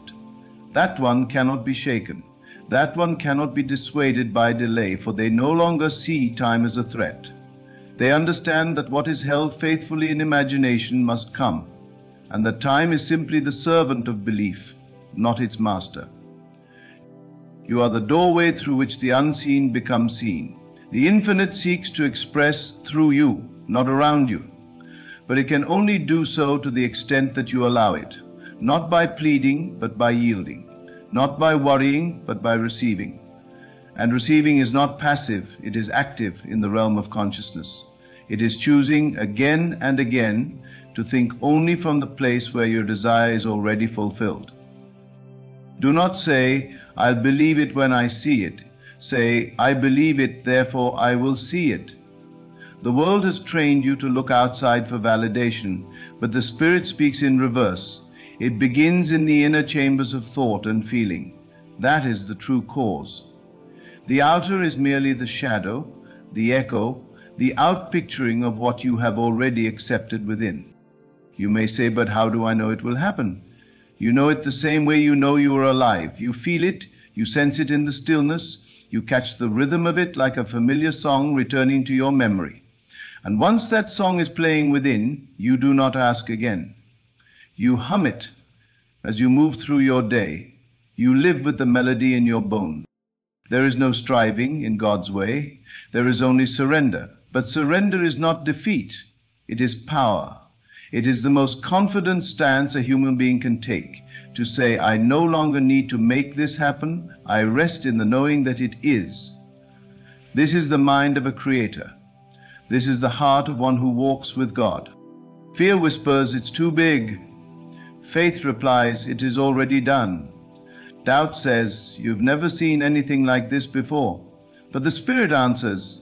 That one cannot be shaken. That one cannot be dissuaded by delay, for they no longer see time as a threat. They understand that what is held faithfully in imagination must come, and that time is simply the servant of belief, not its master. You are the doorway through which the unseen becomes seen. The infinite seeks to express through you, not around you. But it can only do so to the extent that you allow it, not by pleading, but by yielding, not by worrying, but by receiving. And receiving is not passive, it is active in the realm of consciousness. It is choosing again and again to think only from the place where your desire is already fulfilled. Do not say, I'll believe it when I see it. Say, I believe it, therefore I will see it. The world has trained you to look outside for validation, but the Spirit speaks in reverse. It begins in the inner chambers of thought and feeling. That is the true cause. The outer is merely the shadow, the echo, the outpicturing of what you have already accepted within. You may say, but how do I know it will happen? You know it the same way you know you are alive. You feel it, you sense it in the stillness, you catch the rhythm of it like a familiar song returning to your memory. And once that song is playing within, you do not ask again. You hum it as you move through your day. You live with the melody in your bones. There is no striving in God's way. There is only surrender. But surrender is not defeat. It is power. It is the most confident stance a human being can take, to say, I no longer need to make this happen, I rest in the knowing that it is. This is the mind of a creator. This is the heart of one who walks with God. Fear whispers, it's too big. Faith replies, it is already done. Doubt says, you've never seen anything like this before. But the Spirit answers,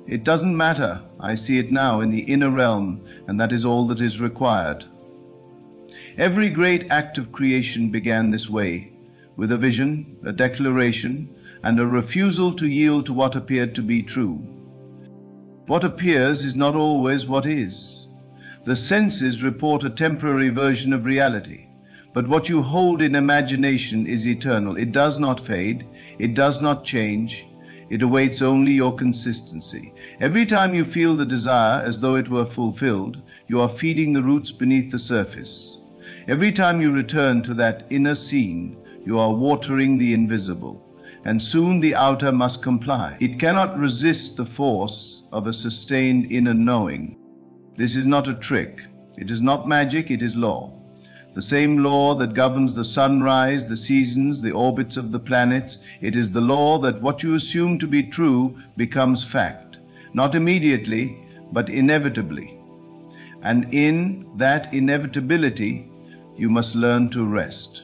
it doesn't matter, I see it now in the inner realm, and that is all that is required. Every great act of creation began this way, with a vision, a declaration, and a refusal to yield to what appeared to be true. What appears is not always what is. The senses report a temporary version of reality, but what you hold in imagination is eternal. It does not fade, it does not change, it awaits only your consistency. Every time you feel the desire as though it were fulfilled, you are feeding the roots beneath the surface. Every time you return to that inner scene, you are watering the invisible, and soon the outer must comply. It cannot resist the force of a sustained inner knowing. This is not a trick. It is not magic, it is law. The same law that governs the sunrise, the seasons, the orbits of the planets. It is the law that what you assume to be true becomes fact, not immediately, but inevitably. And in that inevitability, you must learn to rest.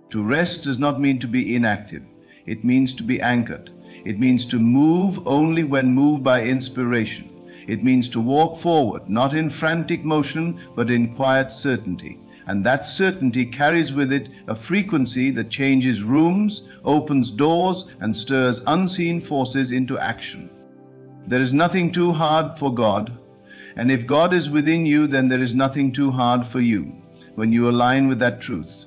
To rest does not mean to be inactive. It means to be anchored. It means to move only when moved by inspiration. It means to walk forward, not in frantic motion, but in quiet certainty. And that certainty carries with it a frequency that changes rooms, opens doors, and stirs unseen forces into action. There is nothing too hard for God, and if God is within you, then there is nothing too hard for you, when you align with that truth.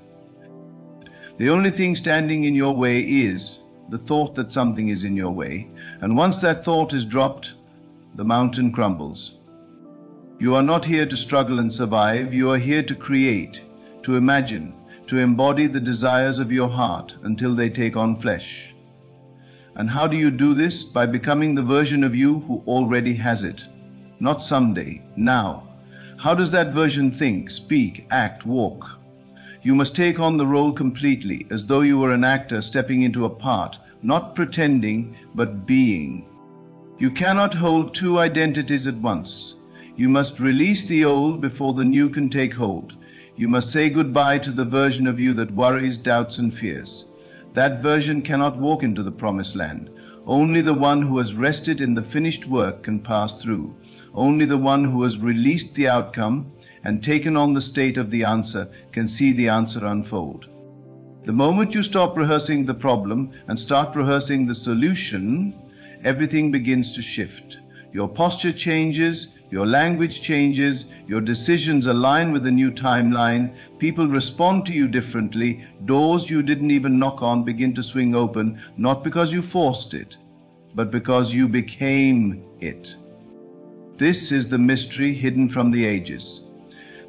The only thing standing in your way is the thought that something is in your way, and once that thought is dropped, the mountain crumbles. You are not here to struggle and survive. You are here to create, to imagine, to embody the desires of your heart until they take on flesh. And how do you do this? By becoming the version of you who already has it. Not someday, now. How does that version think, speak, act, walk? You must take on the role completely, as though you were an actor stepping into a part, not pretending, but being. You cannot hold two identities at once. You must release the old before the new can take hold. You must say goodbye to the version of you that worries, doubts, and fears. That version cannot walk into the promised land. Only the one who has rested in the finished work can pass through. Only the one who has released the outcome and taken on the state of the answer can see the answer unfold. The moment you stop rehearsing the problem and start rehearsing the solution, everything begins to shift. Your posture changes, your language changes, your decisions align with the new timeline, people respond to you differently, doors you didn't even knock on begin to swing open, not because you forced it, but because you became it. This is the mystery hidden from the ages,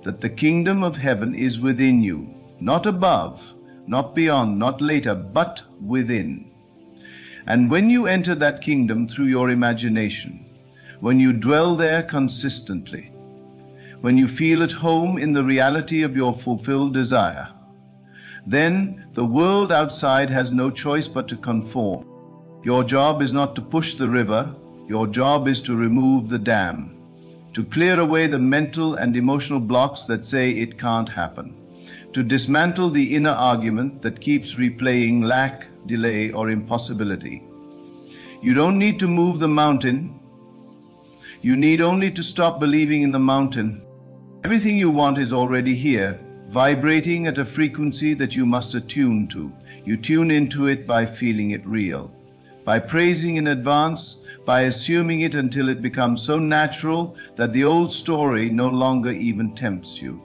that the kingdom of heaven is within you, not above, not beyond, not later, but within. And when you enter that kingdom through your imagination, when you dwell there consistently, when you feel at home in the reality of your fulfilled desire, then the world outside has no choice but to conform. Your job is not to push the river, your job is to remove the dam, to clear away the mental and emotional blocks that say it can't happen, to dismantle the inner argument that keeps replaying lack, delay, or impossibility. You don't need to move the mountain. You need only to stop believing in the mountain. Everything you want is already here, vibrating at a frequency that you must attune to. You tune into it by feeling it real, by praising in advance, by assuming it until it becomes so natural that the old story no longer even tempts you.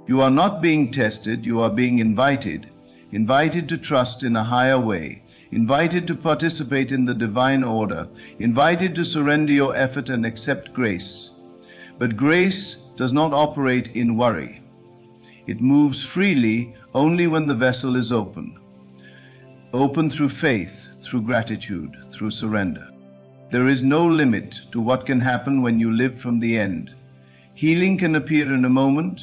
You are not being tested, you are being invited to trust in a higher way, invited to participate in the divine order, invited to surrender your effort and accept grace. But grace does not operate in worry. It moves freely only when the vessel is open. Open through faith, through gratitude, through surrender. There is no limit to what can happen when you live from the end. Healing can appear in a moment.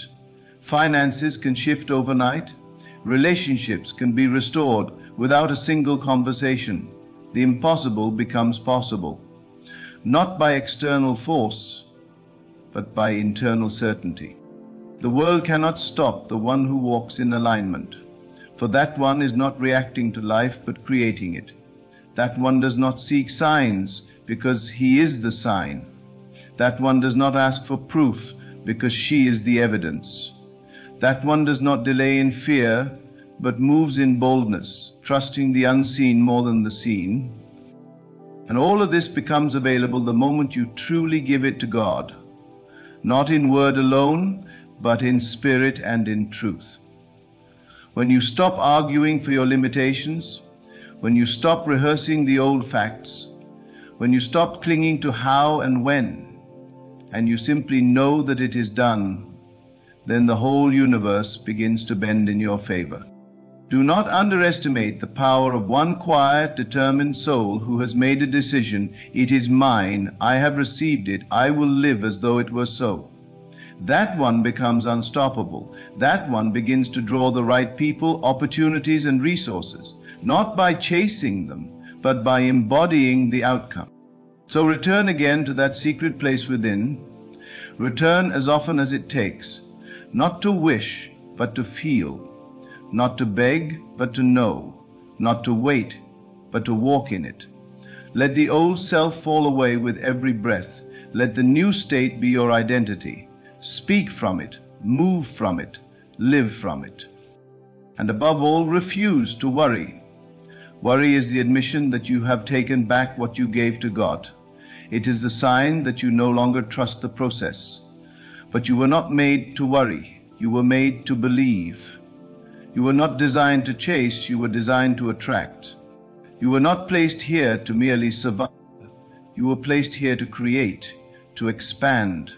Finances can shift overnight. Relationships can be restored without a single conversation. The impossible becomes possible, not by external force, but by internal certainty. The world cannot stop the one who walks in alignment, for that one is not reacting to life but creating it. That one does not seek signs because he is the sign. That one does not ask for proof because she is the evidence. That one does not delay in fear but moves in boldness, trusting the unseen more than the seen. And all of this becomes available the moment you truly give it to God, not in word alone, but in spirit and in truth. When you stop arguing for your limitations, when you stop rehearsing the old facts, when you stop clinging to how and when, and you simply know that it is done, then the whole universe begins to bend in your favor. Do not underestimate the power of one quiet, determined soul who has made a decision. It is mine. I have received it. I will live as though it were so. That one becomes unstoppable. That one begins to draw the right people, opportunities, and resources, not by chasing them, but by embodying the outcome. So return again to that secret place within. Return as often as it takes, not to wish, but to feel. Not to beg, but to know. Not to wait, but to walk in it. Let the old self fall away with every breath. Let the new state be your identity. Speak from it, move from it, live from it. And above all, refuse to worry. Worry is the admission that you have taken back what you gave to God. It is the sign that you no longer trust the process. But you were not made to worry. You were made to believe. You were not designed to chase, you were designed to attract. You were not placed here to merely survive. You were placed here to create, to expand,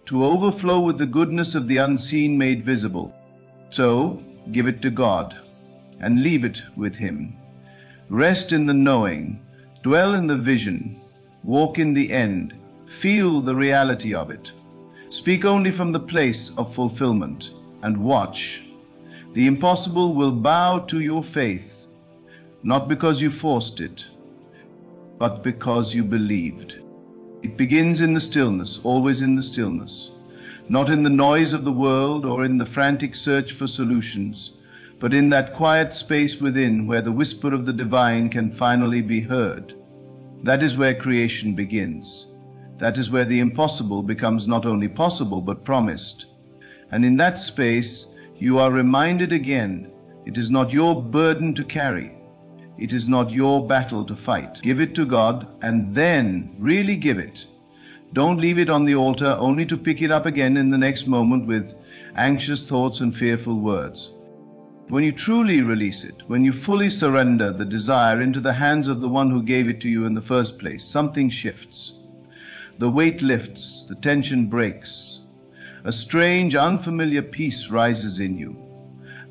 to overflow with the goodness of the unseen made visible. So, give it to God and leave it with Him. Rest in the knowing, dwell in the vision, walk in the end, feel the reality of it. Speak only from the place of fulfillment and watch. The impossible will bow to your faith, not because you forced it, but because you believed. It begins in the stillness, always in the stillness, not in the noise of the world or in the frantic search for solutions, but in that quiet space within where the whisper of the divine can finally be heard. That is where creation begins. That is where the impossible becomes not only possible but promised. And in that space, you are reminded again, it is not your burden to carry. It is not your battle to fight. Give it to God and then really give it. Don't leave it on the altar only to pick it up again in the next moment with anxious thoughts and fearful words. When you truly release it, when you fully surrender the desire into the hands of the one who gave it to you in the first place, something shifts. The weight lifts, the tension breaks. A strange, unfamiliar peace rises in you.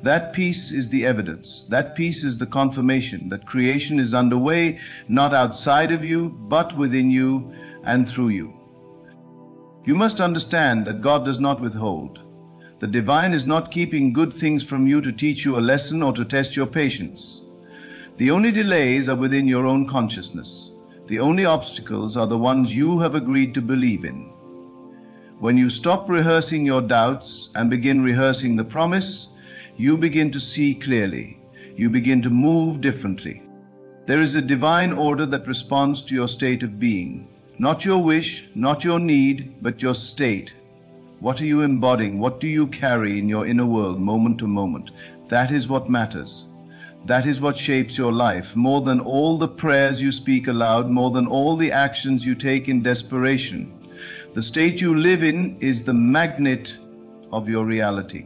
That peace is the evidence. That peace is the confirmation that creation is underway, not outside of you, but within you and through you. You must understand that God does not withhold. The divine is not keeping good things from you to teach you a lesson or to test your patience. The only delays are within your own consciousness. The only obstacles are the ones you have agreed to believe in. When you stop rehearsing your doubts and begin rehearsing the promise, you begin to see clearly. You begin to move differently. There is a divine order that responds to your state of being. Not your wish, not your need, but your state. What are you embodying? What do you carry in your inner world moment to moment? That is what matters. That is what shapes your life, more than all the prayers you speak aloud, more than all the actions you take in desperation. The state you live in is the magnet of your reality.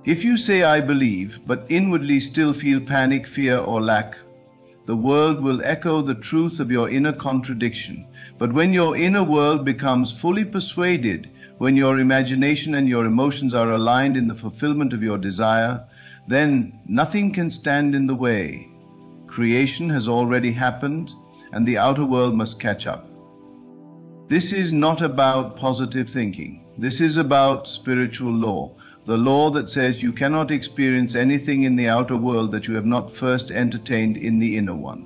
If you say, I believe, but inwardly still feel panic, fear, or lack, the world will echo the truth of your inner contradiction. But when your inner world becomes fully persuaded, when your imagination and your emotions are aligned in the fulfillment of your desire, then nothing can stand in the way. Creation has already happened, and the outer world must catch up. This is not about positive thinking. This is about spiritual law, the law that says you cannot experience anything in the outer world that you have not first entertained in the inner one.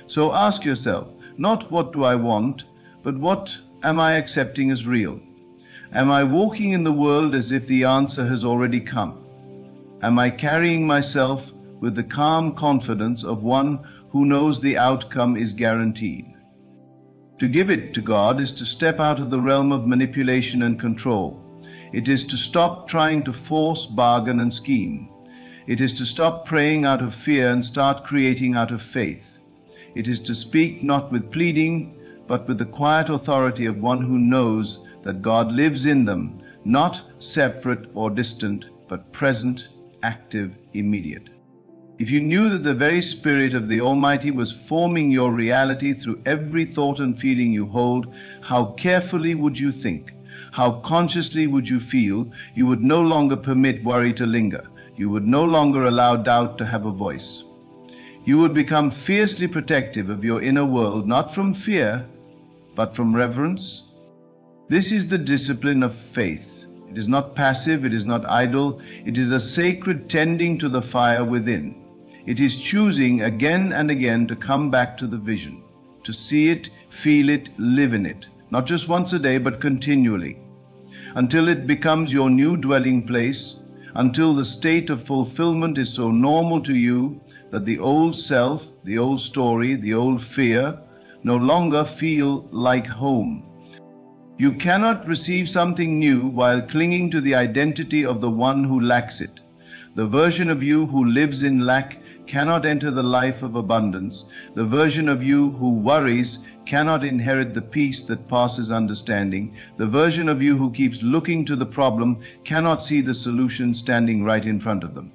So ask yourself, not what do I want, but what am I accepting as real? Am I walking in the world as if the answer has already come? Am I carrying myself with the calm confidence of one who knows the outcome is guaranteed? To give it to God is to step out of the realm of manipulation and control. It is to stop trying to force, bargain, and scheme. It is to stop praying out of fear and start creating out of faith. It is to speak not with pleading, but with the quiet authority of one who knows that God lives in them, not separate or distant, but present, active, immediate. If you knew that the very Spirit of the Almighty was forming your reality through every thought and feeling you hold, how carefully would you think? How consciously would you feel? You would no longer permit worry to linger. You would no longer allow doubt to have a voice. You would become fiercely protective of your inner world, not from fear, but from reverence. This is the discipline of faith. It is not passive, it is not idle, it is a sacred tending to the fire within. It is choosing again and again to come back to the vision, to see it, feel it, live in it, not just once a day, but continually, until it becomes your new dwelling place, until the state of fulfillment is so normal to you that the old self, the old story, the old fear no longer feel like home. You cannot receive something new while clinging to the identity of the one who lacks it. The version of you who lives in lack cannot enter the life of abundance. The version of you who worries cannot inherit the peace that passes understanding. The version of you who keeps looking to the problem cannot see the solution standing right in front of them.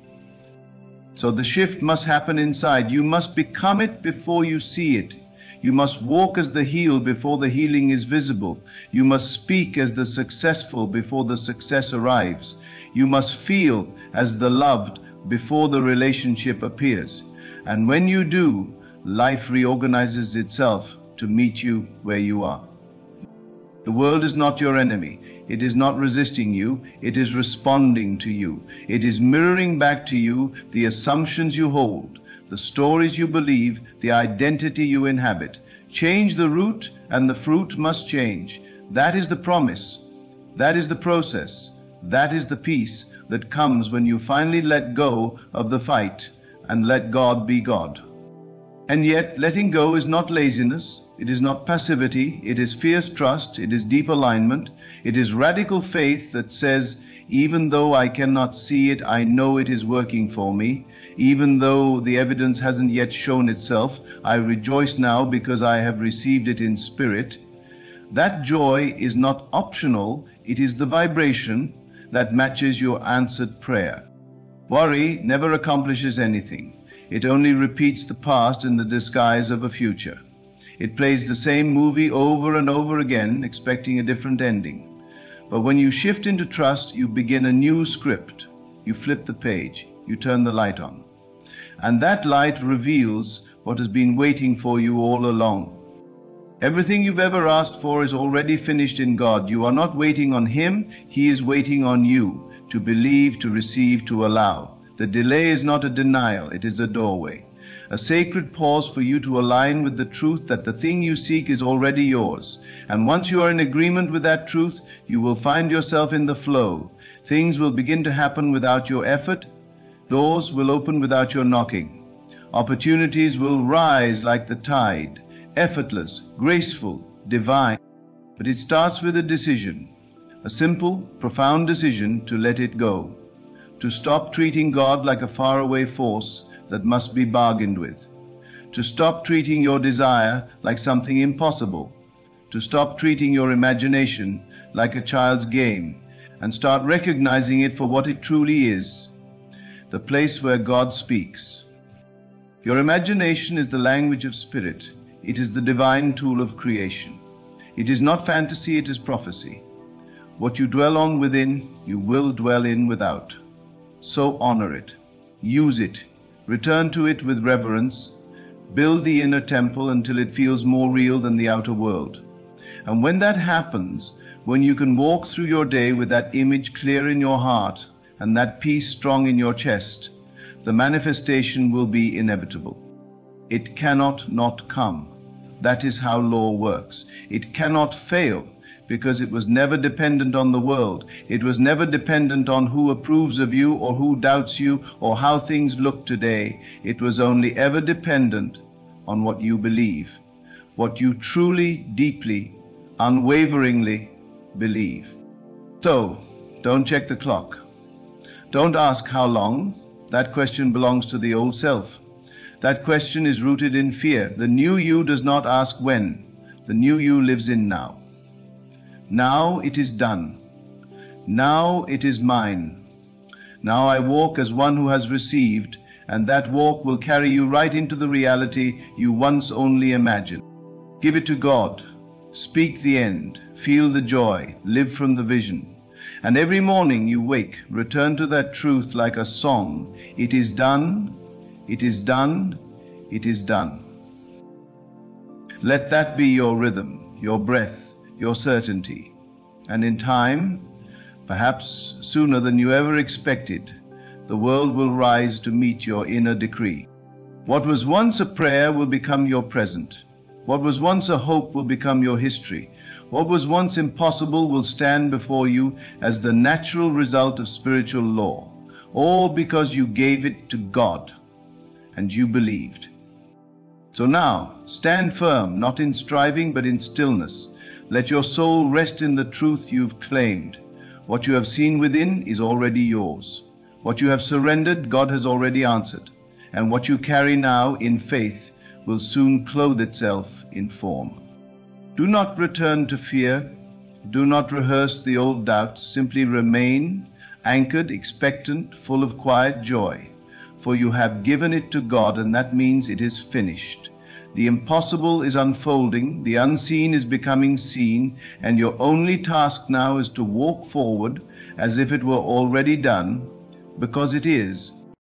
So the shift must happen inside. You must become it before you see it. You must walk as the healed before the healing is visible. You must speak as the successful before the success arrives. You must feel as the loved before the relationship appears. And when you do, life reorganizes itself to meet you where you are. The world is not your enemy. It is not resisting you. It is responding to you. It is mirroring back to you the assumptions you hold, the stories you believe, the identity you inhabit. Change the root and the fruit must change. That is the promise. That is the process. That is the peace that comes when you finally let go of the fight and let God be God. And yet, letting go is not laziness. It is not passivity. It is fierce trust. It is deep alignment. It is radical faith that says, even though I cannot see it, I know it is working for me. Even though the evidence hasn't yet shown itself, I rejoice now because I have received it in spirit. That joy is not optional. It is the vibration that matches your answered prayer. Worry never accomplishes anything. It only repeats the past in the disguise of a future. It plays the same movie over and over again, expecting a different ending. But when you shift into trust, you begin a new script. You flip the page. You turn the light on. And that light reveals what has been waiting for you all along. Everything you've ever asked for is already finished in God. You are not waiting on Him. He is waiting on you to believe, to receive, to allow. The delay is not a denial. It is a doorway. A sacred pause for you to align with the truth that the thing you seek is already yours. And once you are in agreement with that truth, you will find yourself in the flow. Things will begin to happen without your effort. Doors will open without your knocking. Opportunities will rise like the tide, effortless, graceful, divine. But it starts with a decision, a simple, profound decision to let it go, to stop treating God like a faraway force that must be bargained with, to stop treating your desire like something impossible, to stop treating your imagination like a child's game, and start recognizing it for what it truly is, the place where God speaks. Your imagination is the language of spirit. It is the divine tool of creation. It is not fantasy, it is prophecy. What you dwell on within, you will dwell in without. So honor it, use it, return to it with reverence, build the inner temple until it feels more real than the outer world. And when that happens, when you can walk through your day with that image clear in your heart and that peace strong in your chest, the manifestation will be inevitable. It cannot not come. That is how law works. It cannot fail, because it was never dependent on the world. It was never dependent on who approves of you or who doubts you or how things look today. It was only ever dependent on what you believe, what you truly, deeply, unwaveringly believe. So, don't check the clock. Don't ask how long. That question belongs to the old self. That question is rooted in fear. The new you does not ask when. The new you lives in now. Now it is done. Now it is mine. Now I walk as one who has received, and that walk will carry you right into the reality you once only imagined. Give it to God. Speak the end. Feel the joy. Live from the vision. And every morning you wake, return to that truth like a song. It is done. It is done. It is done. Let that be your rhythm, your breath, your certainty. And in time, perhaps sooner than you ever expected, the world will rise to meet your inner decree. What was once a prayer will become your present. What was once a hope will become your history. What was once impossible will stand before you as the natural result of spiritual law, all because you gave it to God and you believed. So now, stand firm, not in striving but in stillness. Let your soul rest in the truth you've claimed. What you have seen within is already yours. What you have surrendered, God has already answered. And what you carry now in faith will soon clothe itself in form. Do not return to fear. Do not rehearse the old doubts. Simply remain anchored, expectant, full of quiet joy. For you have given it to God, and that means it is finished. The impossible is unfolding, the unseen is becoming seen, and your only task now is to walk forward as if it were already done, because it is,